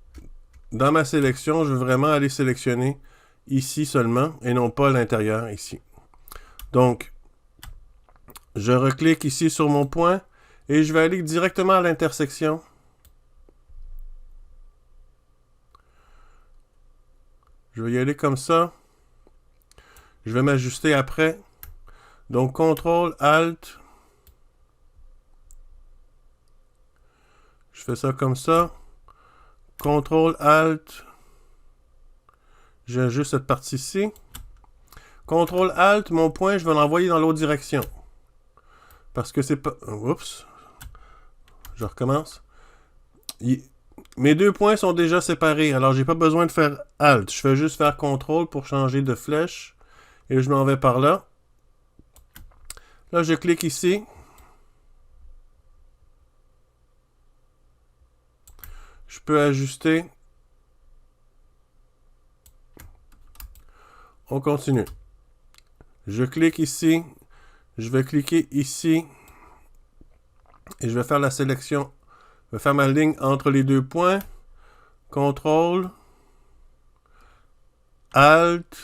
S1: dans ma sélection, je veux vraiment aller sélectionner ici seulement et non pas à l'intérieur ici. Donc, je reclique ici sur mon point et je vais aller directement à l'intersection. Je vais y aller comme ça. Je vais m'ajuster après. Donc, CTRL, ALT. Je fais ça comme ça. CTRL, ALT. J'ajuste cette partie-ci. CTRL, ALT, mon point, je vais l'envoyer dans l'autre direction. Parce que c'est pas... Oups. Je recommence. Mes deux points sont déjà séparés, alors j'ai pas besoin de faire ALT. Je fais juste faire CTRL pour changer de flèche. Et je m'en vais par là. Là, je clique ici. Je peux ajuster. On continue. Je clique ici. Je vais cliquer ici. Et je vais faire la sélection. Je vais faire ma ligne entre les deux points. CTRL. ALT.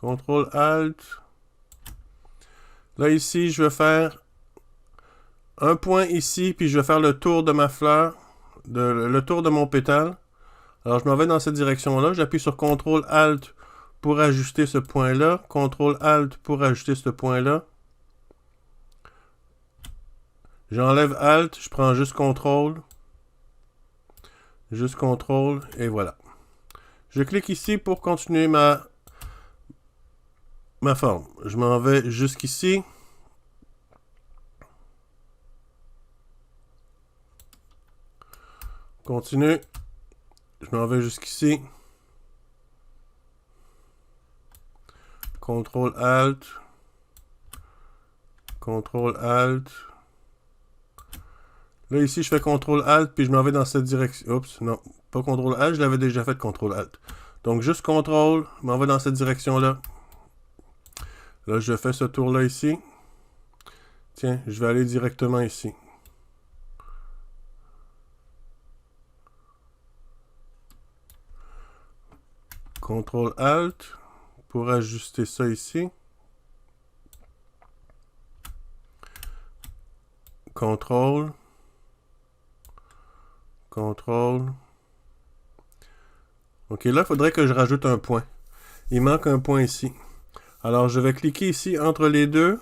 S1: CTRL, ALT. Là, ici, je vais faire un point ici, puis je vais faire le tour de ma fleur, le tour de mon pétale. Alors, je m'en vais dans cette direction-là. J'appuie sur CTRL, ALT pour ajuster ce point-là. CTRL, ALT pour ajuster ce point-là. J'enlève ALT, je prends juste CTRL. Juste CTRL, et voilà. Je clique ici pour continuer ma forme. Je m'en vais jusqu'ici. Continue. Je m'en vais jusqu'ici. CTRL ALT. CTRL ALT. Là, ici, je fais CTRL ALT, puis je m'en vais dans cette direction. Oups, non, pas CTRL ALT, je l'avais déjà fait CTRL ALT. Donc, juste CTRL, je m'en vais dans cette direction-là. Là, je fais ce tour-là ici. Tiens, je vais aller directement ici. CTRL-ALT pour ajuster ça ici. CTRL. CTRL. OK, là, il faudrait que je rajoute un point. Il manque un point ici. Alors, je vais cliquer ici entre les deux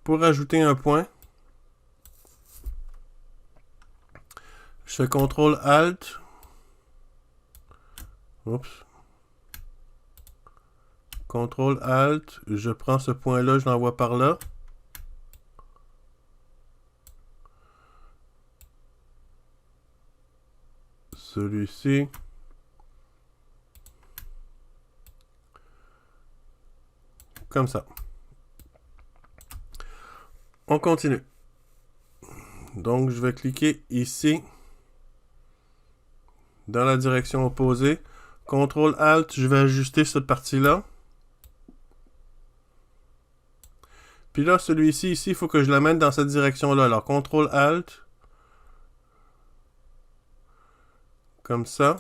S1: pour ajouter un point. Je fais CTRL-ALT. Oups. CTRL-ALT. Je prends ce point-là, je l'envoie par là. Celui-ci. Comme ça. On continue. Donc, je vais cliquer ici, dans la direction opposée. CTRL-ALT, je vais ajuster cette partie-là. Puis là, celui-ci, ici, il faut que je l'amène dans cette direction-là. Alors, CTRL-ALT. Comme ça.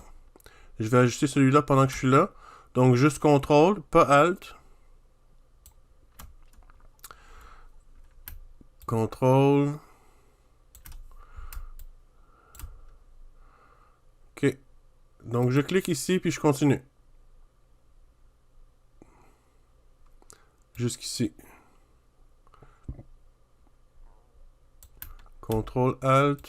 S1: Je vais ajuster celui-là pendant que je suis là. Donc, juste CTRL, pas ALT. CTRL. OK. Donc, je clique ici, puis je continue. Jusqu'ici. CTRL-ALT.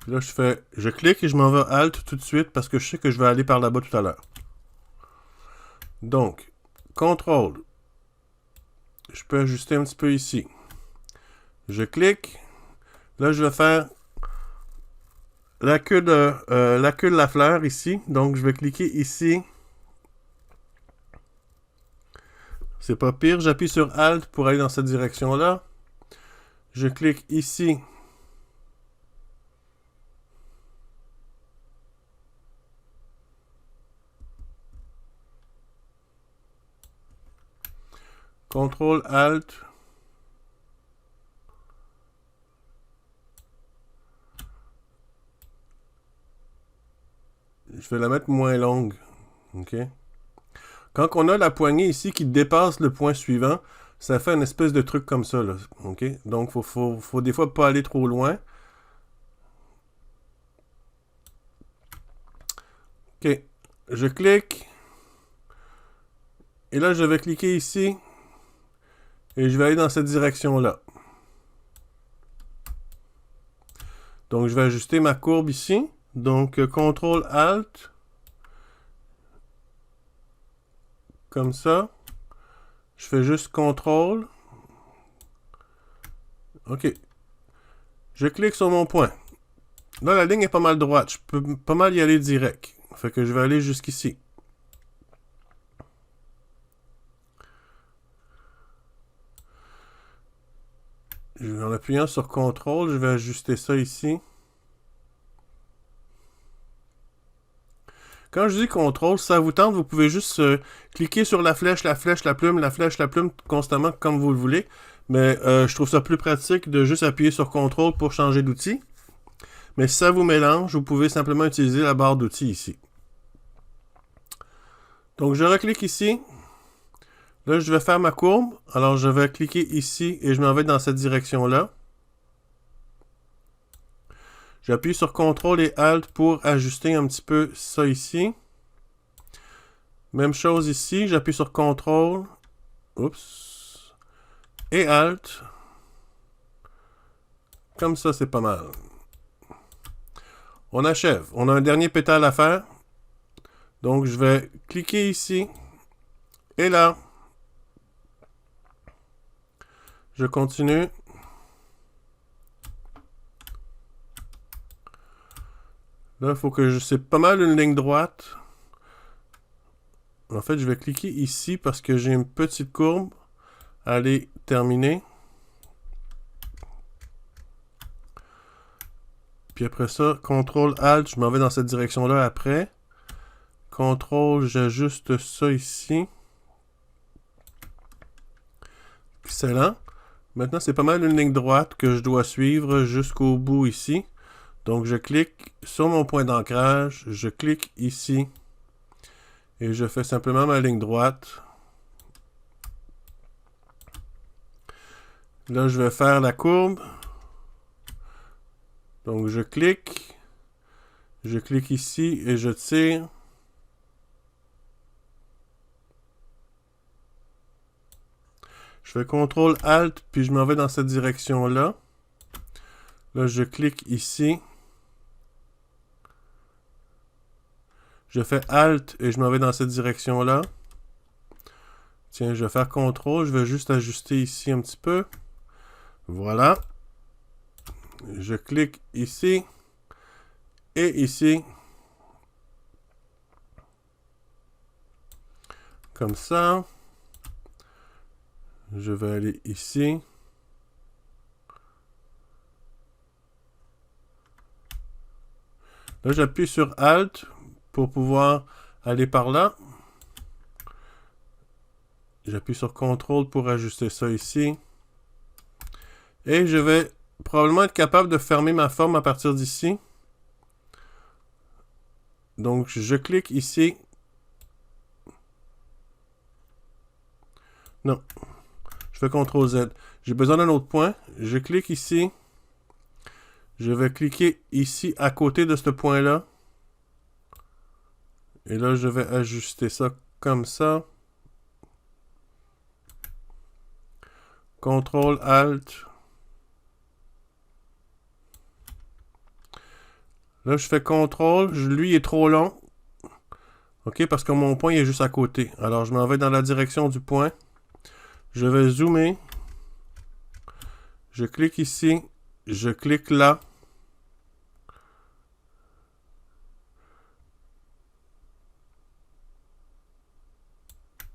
S1: Là, je clique et je m'en vais Alt tout de suite parce que je sais que je vais aller par là-bas tout à l'heure. Donc, CTRL. Je peux ajuster un petit peu ici. Je clique. Là, je vais faire la queue de la fleur ici. Donc, je vais cliquer ici. C'est pas pire. J'appuie sur Alt pour aller dans cette direction-là. Je clique ici. CTRL-ALT. Je vais la mettre moins longue. OK? Quand on a la poignée ici qui dépasse le point suivant, ça fait une espèce de truc comme ça. Là. OK? Donc, faut des fois pas aller trop loin. OK. Je clique. Et là, je vais cliquer ici. Et je vais aller dans cette direction-là. Donc, je vais ajuster ma courbe ici. Donc, CTRL-ALT. Comme ça. Je fais juste CTRL. OK. Je clique sur mon point. Là, la ligne est pas mal droite. Je peux pas mal y aller direct. Fait que je vais aller jusqu'ici. En appuyant sur CTRL, je vais ajuster ça ici. Quand je dis CTRL, si ça vous tente, vous pouvez juste cliquer sur la flèche, la plume, la flèche, la plume, constamment comme vous le voulez. Mais je trouve ça plus pratique de juste appuyer sur CTRL pour changer d'outil. Mais si ça vous mélange, vous pouvez simplement utiliser la barre d'outils ici. Donc, je reclique ici. Là, je vais faire ma courbe. Alors, je vais cliquer ici et je m'en vais dans cette direction-là. J'appuie sur CTRL et ALT pour ajuster un petit peu ça ici. Même chose ici. J'appuie sur CTRL. Oups. Et ALT. Comme ça, c'est pas mal. On achève. On a un dernier pétale à faire. Donc, je vais cliquer ici. Et là. Je continue. Là, il faut que je... C'est pas mal une ligne droite. En fait, je vais cliquer ici parce que j'ai une petite courbe à aller terminer. Puis après ça, CTRL-ALT, je m'en vais dans cette direction-là après. CTRL, j'ajuste ça ici. Excellent. Maintenant, c'est pas mal une ligne droite que je dois suivre jusqu'au bout ici. Donc, je clique sur mon point d'ancrage, je clique ici et je fais simplement ma ligne droite. Là, je vais faire la courbe. Donc, je clique ici et je tire. Je fais CTRL-ALT, puis je m'en vais dans cette direction-là. Là, je clique ici. Je fais ALT et je m'en vais dans cette direction-là. Tiens, je vais faire CTRL. Je vais juste ajuster ici un petit peu. Voilà. Je clique ici. Et ici. Comme ça. Je vais aller ici. Là, j'appuie sur ALT pour pouvoir aller par là. J'appuie sur CTRL pour ajuster ça ici. Et je vais probablement être capable de fermer ma forme à partir d'ici. Donc, je clique ici. Non. Je fais CTRL-Z. J'ai besoin d'un autre point. Je clique ici. Je vais cliquer ici à côté de ce point-là. Et là, je vais ajuster ça comme ça. CTRL-ALT. Là, je fais CTRL. Lui est trop long. OK, parce que mon point est juste à côté. Alors, je m'en vais dans la direction du point. Je vais zoomer. Je clique ici. Je clique là.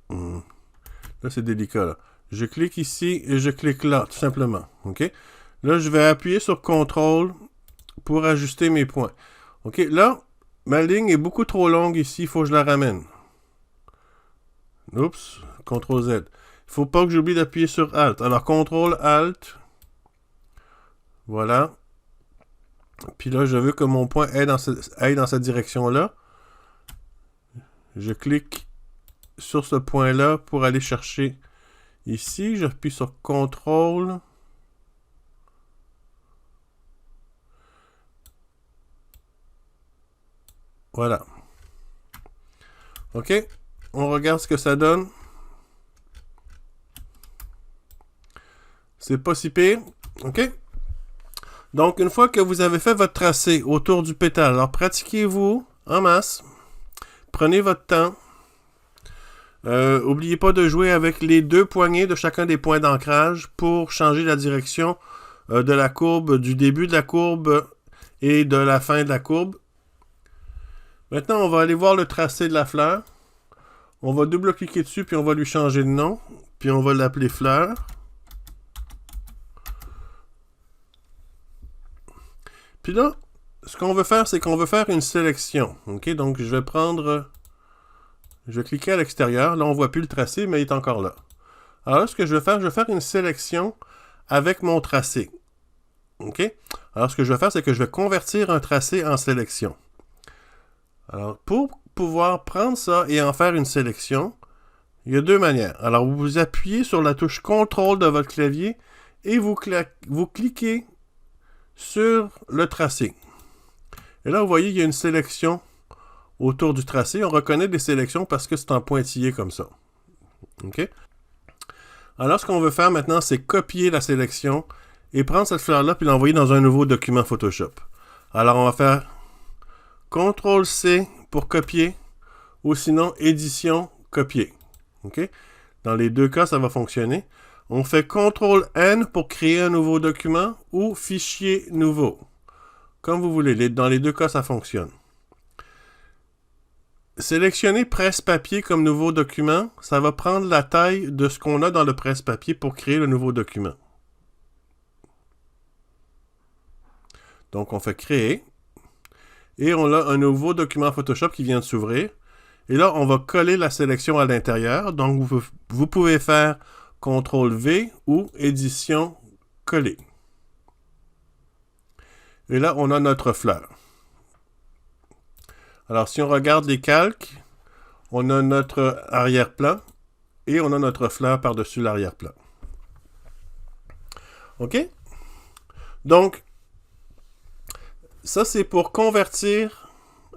S1: Là, c'est délicat, là. Je clique ici et je clique là, tout simplement. OK? Là, je vais appuyer sur CTRL pour ajuster mes points. OK? Là, ma ligne est beaucoup trop longue ici. Il faut que je la ramène. Oups. CTRL-Z. Il ne faut pas que j'oublie d'appuyer sur ALT. Alors, CTRL-ALT. Voilà. Puis là, je veux que mon point aille dans cette direction-là. Je clique sur ce point-là pour aller chercher ici. J'appuie sur CTRL. Voilà. OK. On regarde ce que ça donne. C'est pas si pire. OK. Donc, une fois que vous avez fait votre tracé autour du pétale, alors pratiquez-vous en masse. Prenez votre temps. N'oubliez pas de jouer avec les deux poignées de chacun des points d'ancrage pour changer la direction de la courbe, du début de la courbe et de la fin de la courbe. Maintenant, on va aller voir le tracé de la fleur. On va double-cliquer dessus, puis on va lui changer de nom. Puis on va l'appeler fleur. Puis là, ce qu'on veut faire, c'est qu'on veut faire une sélection. OK? Donc, je vais prendre... Je vais cliquer à l'extérieur. Là, on ne voit plus le tracé, mais il est encore là. Alors là, ce que je vais faire une sélection avec mon tracé. OK? Alors, ce que je vais faire, c'est que je vais convertir un tracé en sélection. Alors, pour pouvoir prendre ça et en faire une sélection, il y a deux manières. Alors, vous appuyez sur la touche CTRL de votre clavier et vous cliquez sur le tracé. Et là, vous voyez, il y a une sélection autour du tracé. On reconnaît des sélections parce que c'est en pointillé comme ça. OK? Alors, ce qu'on veut faire maintenant, c'est copier la sélection et prendre cette fleur-là puis l'envoyer dans un nouveau document Photoshop. Alors, on va faire CTRL-C pour copier ou sinon édition, copier. OK? Dans les deux cas, ça va fonctionner. On fait CTRL-N pour créer un nouveau document ou fichier nouveau. Comme vous voulez. Dans les deux cas, ça fonctionne. Sélectionner presse-papier comme nouveau document, ça va prendre la taille de ce qu'on a dans le presse-papier pour créer le nouveau document. Donc, on fait créer. Et on a un nouveau document Photoshop qui vient de s'ouvrir. Et là, on va coller la sélection à l'intérieur. Donc, vous pouvez faire CTRL-V ou édition coller. Et là, on a notre fleur. Alors, si on regarde les calques, on a notre arrière-plan et on a notre fleur par-dessus l'arrière-plan. OK? Donc, ça, c'est pour convertir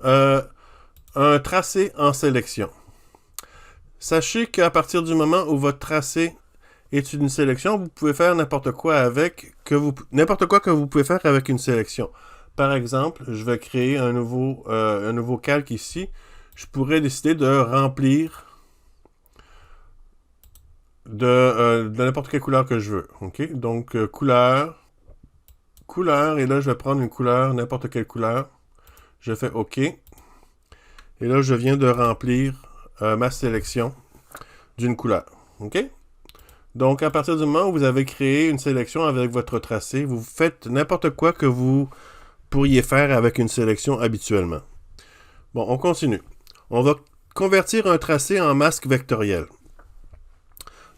S1: un tracé en sélection. Sachez qu'à partir du moment où votre tracé est une sélection, vous pouvez faire n'importe quoi que vous pouvez faire avec une sélection. Par exemple, je vais créer un nouveau calque ici. Je pourrais décider de remplir de n'importe quelle couleur que je veux. OK? Donc, couleur, et là, je vais prendre une couleur, n'importe quelle couleur. Je fais OK. Et là, je viens de remplir ma sélection d'une couleur. OK? Donc, à partir du moment où vous avez créé une sélection avec votre tracé, vous faites n'importe quoi que vous pourriez faire avec une sélection habituellement. Bon, on continue. On va convertir un tracé en masque vectoriel.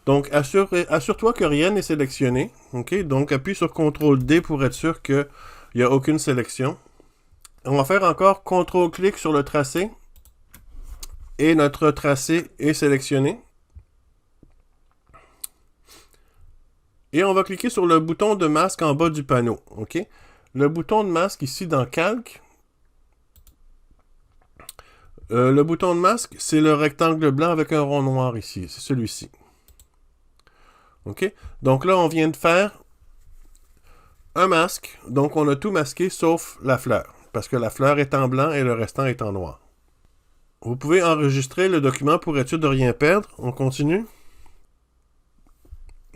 S1: Donc, assure-toi que rien n'est sélectionné. OK? Donc, appuie sur CTRL-D pour être sûr qu'il n'y a aucune sélection. On va faire encore CTRL-clic sur le tracé. Et notre tracé est sélectionné. Et on va cliquer sur le bouton de masque en bas du panneau. OK? Le bouton de masque ici dans Calque. Le bouton de masque, c'est le rectangle blanc avec un rond noir ici. C'est celui-ci. OK? Donc là, on vient de faire un masque. Donc, on a tout masqué sauf la fleur. Parce que la fleur est en blanc et le restant est en noir. Vous pouvez enregistrer le document pour être sûr de rien perdre. On continue.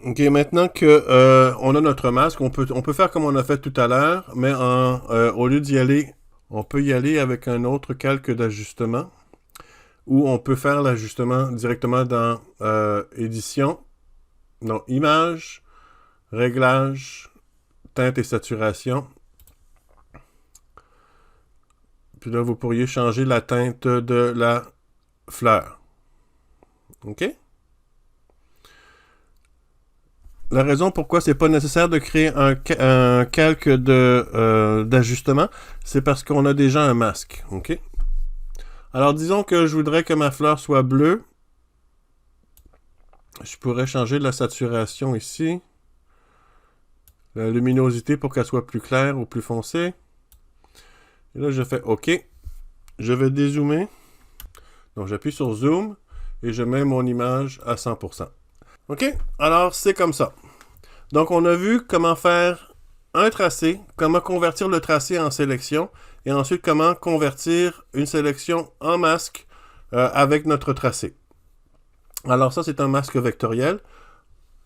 S1: OK, maintenant que on a notre masque, on peut faire comme on a fait tout à l'heure, mais au lieu d'y aller, on peut y aller avec un autre calque d'ajustement, ou on peut faire l'ajustement directement dans édition, non, image, réglage, teinte et saturation. Puis là, vous pourriez changer la teinte de la fleur. OK? La raison pourquoi c'est pas nécessaire de créer un calque d'ajustement, c'est parce qu'on a déjà un masque. OK? Alors, disons que je voudrais que ma fleur soit bleue. Je pourrais changer la saturation ici. La luminosité pour qu'elle soit plus claire ou plus foncée. Et là, je fais OK. Je vais dézoomer. Donc, j'appuie sur Zoom et je mets mon image à 100%. OK? Alors, c'est comme ça. Donc, on a vu comment faire un tracé, comment convertir le tracé en sélection, et ensuite comment convertir une sélection en masque avec notre tracé. Alors, ça, c'est un masque vectoriel.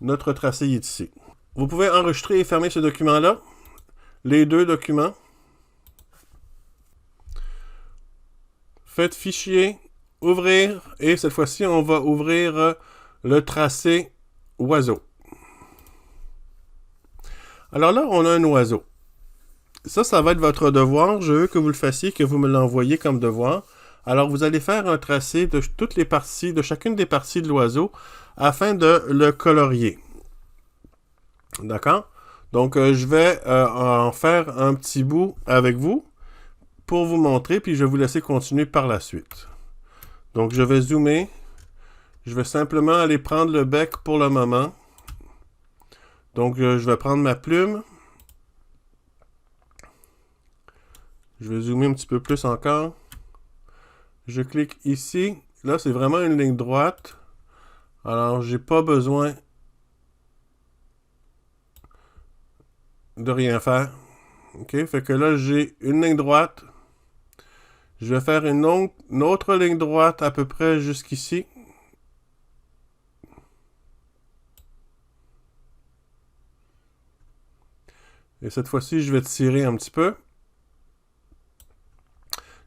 S1: Notre tracé est ici. Vous pouvez enregistrer et fermer ce document-là. Les deux documents. Faites Fichier, Ouvrir, et cette fois-ci, on va ouvrir le tracé oiseau. Alors là, on a un oiseau. Ça va être votre devoir. Je veux que vous le fassiez, que vous me l'envoyiez comme devoir. Alors, vous allez faire un tracé de toutes les parties, de chacune des parties de l'oiseau, afin de le colorier. D'accord? Donc, je vais en faire un petit bout avec vous pour vous montrer, puis je vais vous laisser continuer par la suite. Donc, je vais zoomer. Je vais simplement aller prendre le bec pour le moment. Donc, je vais prendre ma plume. Je vais zoomer un petit peu plus encore. Je clique ici. Là, c'est vraiment une ligne droite. Alors, j'ai pas besoin de rien faire. OK? Fait que là, j'ai une ligne droite. Je vais faire une autre ligne droite à peu près jusqu'ici. Et cette fois-ci, je vais tirer un petit peu.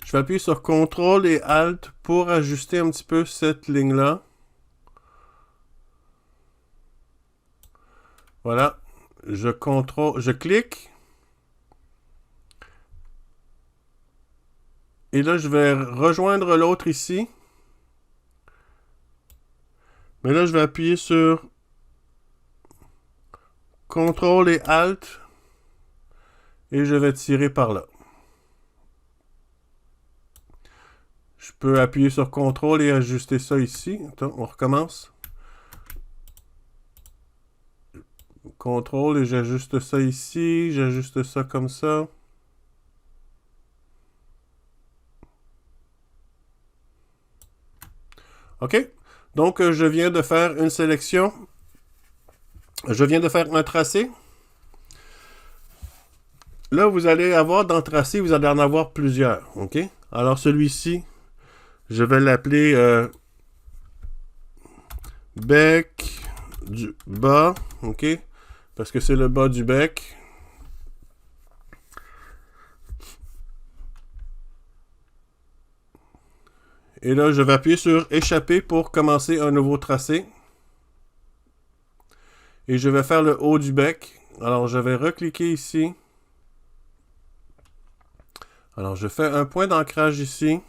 S1: Je vais appuyer sur CTRL et ALT pour ajuster un petit peu cette ligne-là. Voilà. Je clique. Et là, je vais rejoindre l'autre ici. Mais là, je vais appuyer sur CTRL et ALT. Et je vais tirer par là. Je peux appuyer sur CTRL et ajuster ça ici. Attends, on recommence. CTRL et j'ajuste ça ici. J'ajuste ça comme ça. OK. Donc, je viens de faire une sélection. Je viens de faire un tracé. Là, vous allez avoir dans le tracé, vous allez en avoir plusieurs. OK? Alors, celui-ci, je vais l'appeler bec du bas. OK? Parce que c'est le bas du bec. Et là, je vais appuyer sur échapper pour commencer un nouveau tracé. Et je vais faire le haut du bec. Alors, je vais recliquer ici. Alors, je fais un point d'ancrage ici.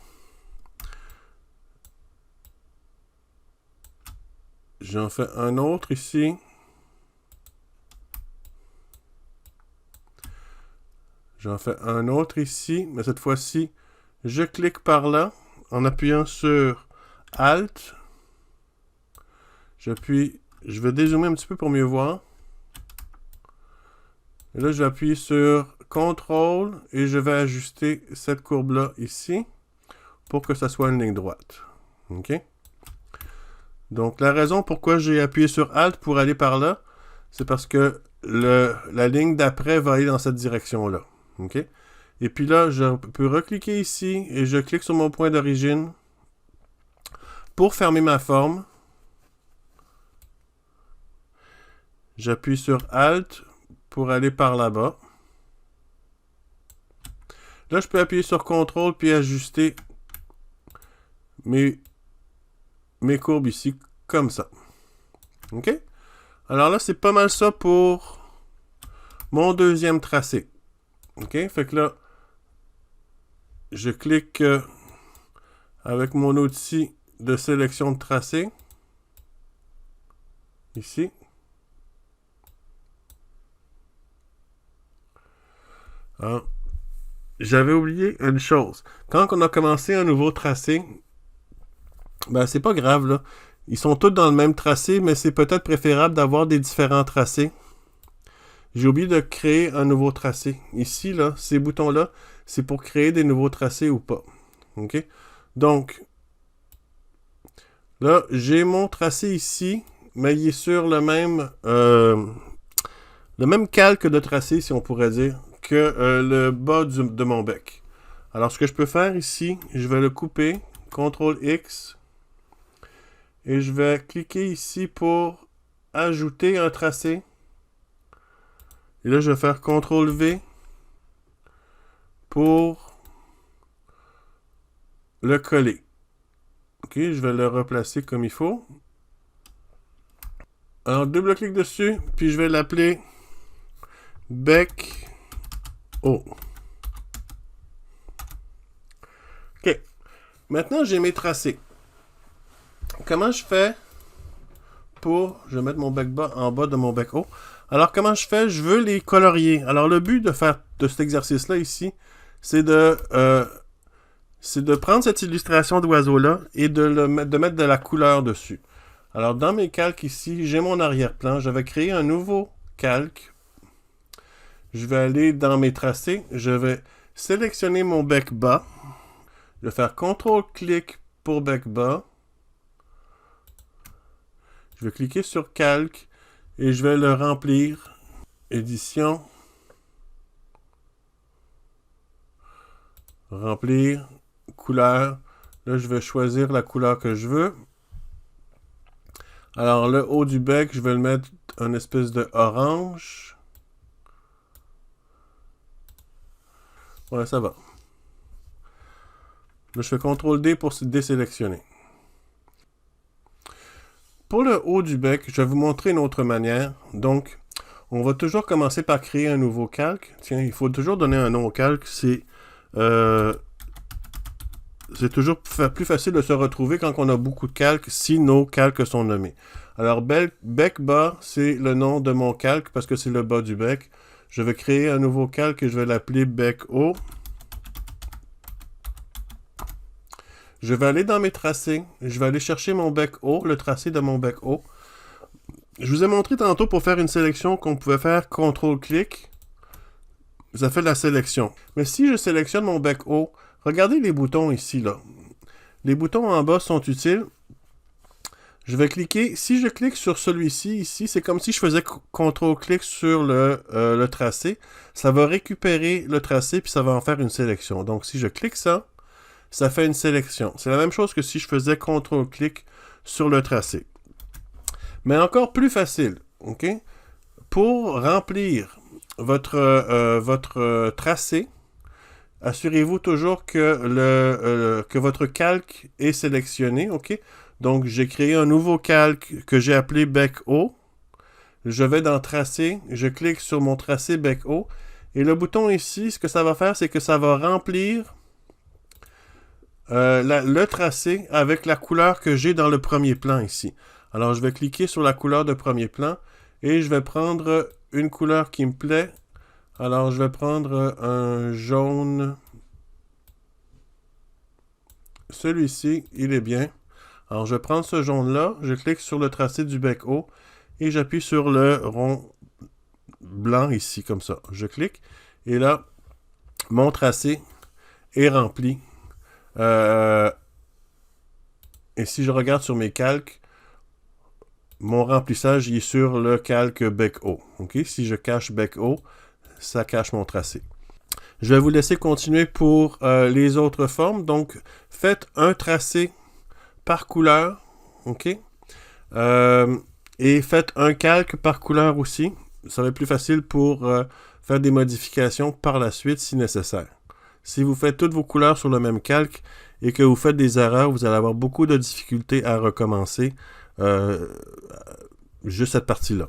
S1: J'en fais un autre ici. J'en fais un autre ici. Mais cette fois-ci, je clique par là en appuyant sur Alt. J'appuie. Je vais dézoomer un petit peu pour mieux voir. Et là, je vais appuyer sur CTRL et je vais ajuster cette courbe-là ici pour que ça soit une ligne droite. OK? Donc, la raison pourquoi j'ai appuyé sur Alt pour aller par là, c'est parce que la ligne d'après va aller dans cette direction-là. OK? Et puis là, je peux recliquer ici et je clique sur mon point d'origine pour fermer ma forme. J'appuie sur Alt pour aller par là-bas. Là, je peux appuyer sur CTRL puis ajuster mes courbes ici comme ça. OK? Alors là, c'est pas mal ça pour mon deuxième tracé. OK? Fait que là, je clique avec mon outil de sélection de tracé. Ici. Ah. J'avais oublié une chose. Quand on a commencé un nouveau tracé, ben c'est pas grave là. Ils sont tous dans le même tracé, mais c'est peut-être préférable d'avoir des différents tracés. J'ai oublié de créer un nouveau tracé. Ici, là, ces boutons-là, c'est pour créer des nouveaux tracés ou pas. OK? Donc, là, j'ai mon tracé ici, mais il est sur le même calque de tracé, si on pourrait dire, que le bas de mon bec. Alors, ce que je peux faire ici, je vais le couper, CTRL-X, et je vais cliquer ici pour ajouter un tracé. Et là, je vais faire CTRL-V pour le coller. OK, je vais le replacer comme il faut. Alors, double-clic dessus, puis je vais l'appeler bec haut. OK. Maintenant, j'ai mes tracés. Comment je fais pour... Je vais mettre mon bec bas en bas de mon bec haut. Alors, comment je fais? Je veux les colorier. Alors, le but de cet exercice-là ici, c'est de prendre cette illustration d'oiseau-là et de mettre de la couleur dessus. Alors, dans mes calques ici, j'ai mon arrière-plan. Je vais créer un nouveau calque. Je vais aller dans mes tracés. Je vais sélectionner mon bec bas. Je vais faire CTRL-clic pour bec bas. Je vais cliquer sur calque et je vais le remplir. Édition. Remplir. Couleur. Là, je vais choisir la couleur que je veux. Alors, le haut du bec, je vais le mettre en espèce de orange. Ouais, ça va. Là, je fais CTRL-D pour se désélectionner. Pour le haut du bec, je vais vous montrer une autre manière. Donc, on va toujours commencer par créer un nouveau calque. Tiens, il faut toujours donner un nom au calque. C'est toujours plus facile de se retrouver quand on a beaucoup de calques si nos calques sont nommés. Alors, bec bas, c'est le nom de mon calque parce que c'est le bas du bec. Je vais créer un nouveau calque et je vais l'appeler bec haut. Je vais aller dans mes tracés. Je vais aller chercher mon bec haut, le tracé de mon bec haut. Je vous ai montré tantôt pour faire une sélection qu'on pouvait faire CTRL-clic. Ça fait la sélection. Mais si je sélectionne mon bec haut, regardez les boutons ici, là. Les boutons en bas sont utiles. Je vais cliquer. Si je clique sur celui-ci, ici, c'est comme si je faisais CTRL-clic sur le tracé. Ça va récupérer le tracé, puis ça va en faire une sélection. Donc, si je clique ça, ça fait une sélection. C'est la même chose que si je faisais CTRL-clic sur le tracé. Mais encore plus facile, ok? Pour remplir votre tracé, assurez-vous toujours que votre calque est sélectionné, ok? Donc, j'ai créé un nouveau calque que j'ai appelé bec haut. Je vais dans tracé, je clique sur mon tracé bec haut. Et le bouton ici, ce que ça va faire, c'est que ça va remplir le tracé avec la couleur que j'ai dans le premier plan ici. Alors, je vais cliquer sur la couleur de premier plan et je vais prendre une couleur qui me plaît. Alors, je vais prendre un jaune. Celui-ci, il est bien. Alors, je vais prendre ce jaune-là, je clique sur le tracé du bec haut et j'appuie sur le rond blanc ici, comme ça. Je clique et là, mon tracé est rempli. Et si je regarde sur mes calques, mon remplissage il est sur le calque bec haut. Okay? Si je cache bec haut, ça cache mon tracé. Je vais vous laisser continuer pour les autres formes. Donc, faites un tracé par couleur. OK? Et faites un calque par couleur aussi. Ça va être plus facile pour faire des modifications par la suite si nécessaire. Si vous faites toutes vos couleurs sur le même calque et que vous faites des erreurs, vous allez avoir beaucoup de difficultés à recommencer juste cette partie-là.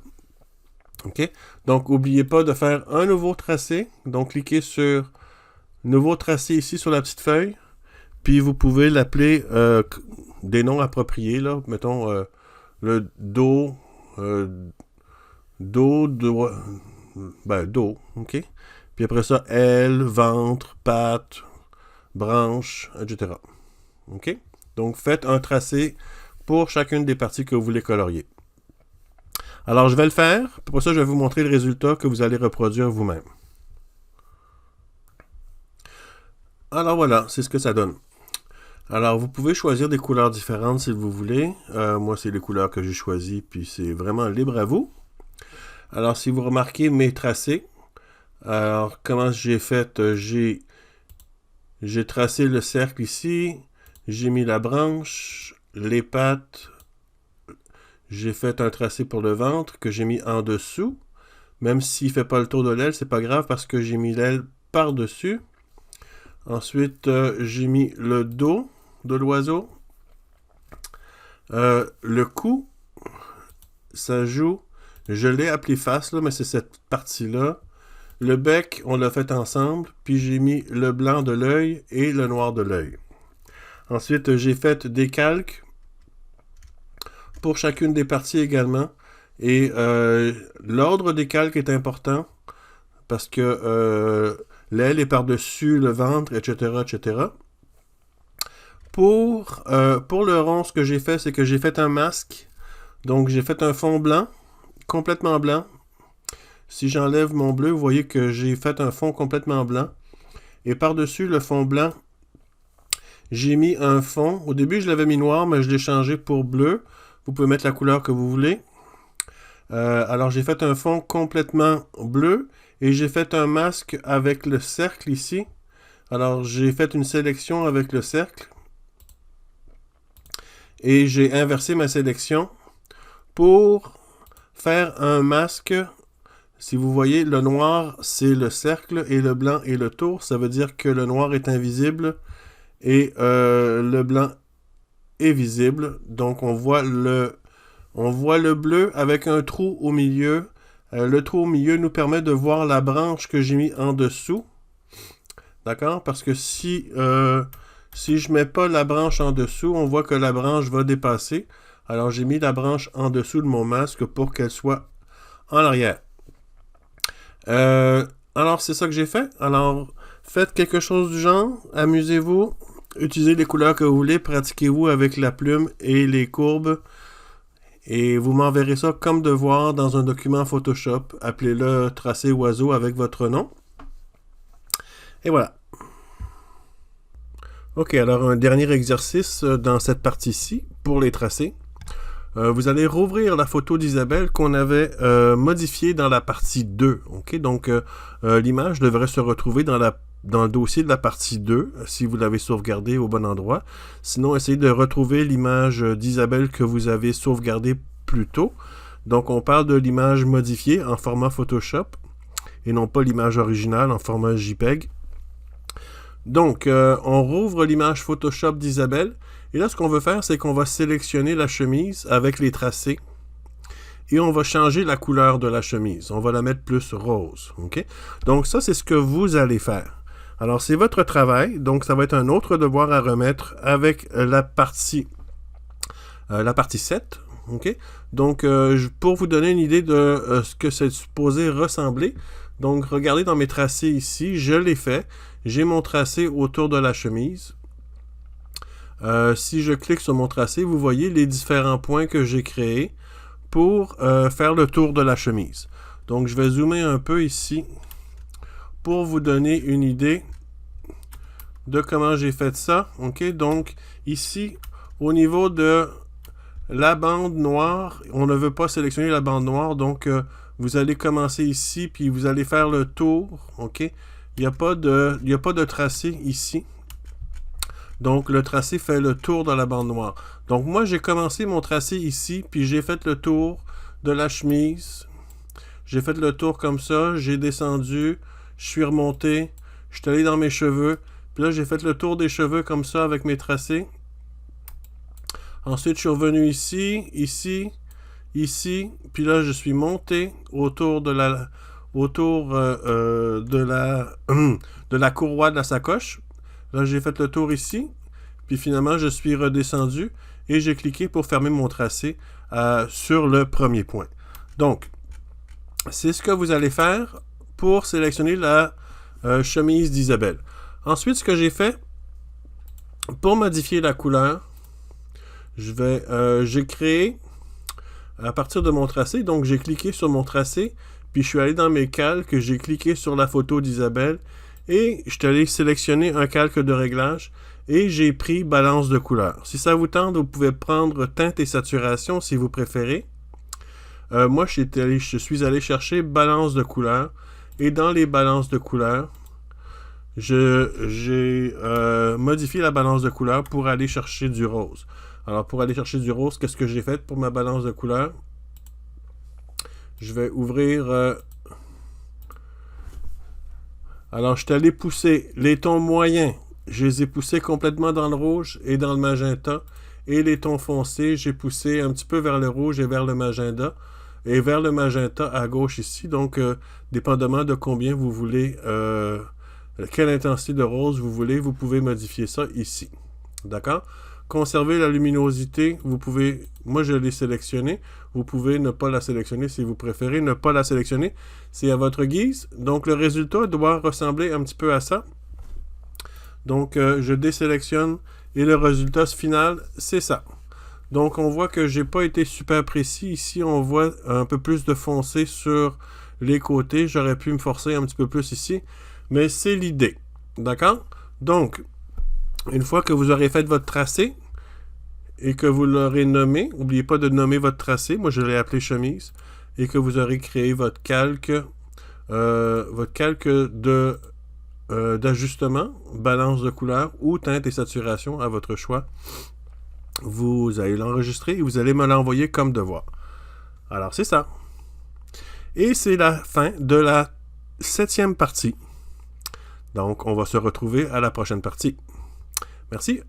S1: OK? Donc, n'oubliez pas de faire un nouveau tracé. Donc, cliquez sur nouveau tracé ici sur la petite feuille. Puis, vous pouvez l'appeler des noms appropriés. Là. Mettons le dos, dos, OK? Puis après ça, aile, ventre, pattes, branches, etc. OK? Donc, faites un tracé pour chacune des parties que vous voulez colorier. Alors, je vais le faire. Pour ça, je vais vous montrer le résultat que vous allez reproduire vous-même. Alors voilà, c'est ce que ça donne. Alors, vous pouvez choisir des couleurs différentes si vous voulez. Moi, c'est les couleurs que j'ai choisies, puis c'est vraiment libre à vous. Alors, si vous remarquez mes tracés, alors, comment j'ai fait? J'ai tracé le cercle ici, j'ai mis la branche, les pattes, j'ai fait un tracé pour le ventre que j'ai mis en dessous. Même s'il ne fait pas le tour de l'aile, c'est pas grave parce que j'ai mis l'aile par-dessus. Ensuite, j'ai mis le dos de l'oiseau. Le cou, ça joue. Je l'ai appelé face, là, mais c'est cette partie-là. Le bec, on l'a fait ensemble, puis j'ai mis le blanc de l'œil et le noir de l'œil. Ensuite, j'ai fait des calques pour chacune des parties également. Et l'ordre des calques est important parce que l'aile est par-dessus le ventre, etc., etc. Pour le rond, ce que j'ai fait, c'est que j'ai fait un masque. Donc, j'ai fait un fond blanc, complètement blanc. Si j'enlève mon bleu, vous voyez que j'ai fait un fond complètement blanc. Et par-dessus le fond blanc, j'ai mis un fond. Au début, je l'avais mis noir, mais je l'ai changé pour bleu. Vous pouvez mettre la couleur que vous voulez. Alors, j'ai fait un fond complètement bleu. Et j'ai fait un masque avec le cercle ici. Alors, j'ai fait une sélection avec le cercle. Et j'ai inversé ma sélection pour faire un masque. Si vous voyez, le noir, c'est le cercle et le blanc est le tour. Ça veut dire que le noir est invisible et le blanc est visible. Donc, on voit le bleu avec un trou au milieu. Le trou au milieu nous permet de voir la branche que j'ai mis en dessous. D'accord? Parce que si je ne mets pas la branche en dessous, on voit que la branche va dépasser. Alors, j'ai mis la branche en dessous de mon masque pour qu'elle soit en arrière. Alors, c'est ça que j'ai fait. Alors, faites quelque chose du genre. Amusez-vous. Utilisez les couleurs que vous voulez. Pratiquez-vous avec la plume et les courbes. Et vous m'enverrez ça comme devoir dans un document Photoshop. Appelez-le tracé oiseau avec votre nom. Et voilà. Ok, alors un dernier exercice dans cette partie-ci pour les tracés. Vous allez rouvrir la photo d'Isabelle qu'on avait modifiée dans la partie 2. Okay? Donc, l'image devrait se retrouver dans le dossier de la partie 2, si vous l'avez sauvegardé au bon endroit. Sinon, essayez de retrouver l'image d'Isabelle que vous avez sauvegardée plus tôt. Donc, on parle de l'image modifiée en format Photoshop et non pas l'image originale en format JPEG. Donc, on rouvre l'image Photoshop d'Isabelle. Et là, ce qu'on veut faire, c'est qu'on va sélectionner la chemise avec les tracés. Et on va changer la couleur de la chemise. On va la mettre plus rose. Okay? Donc, ça, c'est ce que vous allez faire. Alors, c'est votre travail. Donc, ça va être un autre devoir à remettre avec la partie 7. Okay? Donc, pour vous donner une idée de ce que c'est supposé ressembler, donc, regardez dans mes tracés ici, je l'ai fait. J'ai mon tracé autour de la chemise. Si je clique sur mon tracé, vous voyez les différents points que j'ai créés pour faire le tour de la chemise. Donc, je vais zoomer un peu ici pour vous donner une idée de comment j'ai fait ça. Okay? Donc, ici, au niveau de la bande noire, on ne veut pas sélectionner la bande noire, donc vous allez commencer ici, puis vous allez faire le tour. Okay? Il n'y a pas de tracé ici. Donc, le tracé fait le tour de la bande noire. Donc, moi, j'ai commencé mon tracé ici, puis j'ai fait le tour de la chemise. J'ai fait le tour comme ça, j'ai descendu, je suis remonté, je suis allé dans mes cheveux, puis là, j'ai fait le tour des cheveux comme ça avec mes tracés. Ensuite, je suis revenu ici, ici, ici, puis là, je suis monté autour de la courroie de la sacoche. Là, j'ai fait le tour ici, puis finalement, je suis redescendu et j'ai cliqué pour fermer mon tracé sur le premier point. Donc, c'est ce que vous allez faire pour sélectionner la chemise d'Isabelle. Ensuite, ce que j'ai fait, pour modifier la couleur, j'ai créé à partir de mon tracé, donc j'ai cliqué sur mon tracé, puis je suis allé dans mes calques, j'ai cliqué sur la photo d'Isabelle, et je suis allé sélectionner un calque de réglage, et j'ai pris balance de couleur. Si ça vous tente, vous pouvez prendre teinte et saturation si vous préférez. Moi, je suis allé chercher balance de couleur, et dans les balances de couleur, j'ai modifié la balance de couleur pour aller chercher du rose. Alors, pour aller chercher du rose, qu'est-ce que j'ai fait pour ma balance de couleur? Je vais ouvrir... Alors, je suis allé pousser les tons moyens. Je les ai poussés complètement dans le rouge et dans le magenta. Et les tons foncés, j'ai poussé un petit peu vers le rouge et vers le magenta. Et vers le magenta à gauche ici. Donc, dépendamment de combien vous voulez... quelle intensité de rose vous voulez, vous pouvez modifier ça ici. D'accord? Conserver la luminosité, vous pouvez, moi je l'ai sélectionné, vous pouvez ne pas la sélectionner si vous préférez, ne pas la sélectionner, c'est à votre guise. Donc le résultat doit ressembler un petit peu à ça. Donc je désélectionne et le résultat final, c'est ça. Donc on voit que j'ai pas été super précis. Ici on voit un peu plus de foncé sur les côtés, j'aurais pu me forcer un petit peu plus ici, mais c'est l'idée. D'accord? Donc, une fois que vous aurez fait votre tracé et que vous l'aurez nommé, n'oubliez pas de nommer votre tracé, moi je l'ai appelé chemise, et que vous aurez créé votre calque d'ajustement, balance de couleur ou teinte et saturation à votre choix. Vous allez l'enregistrer et vous allez me l'envoyer comme devoir. Alors c'est ça. Et c'est la fin de la 7e partie. Donc on va se retrouver à la prochaine partie. Merci.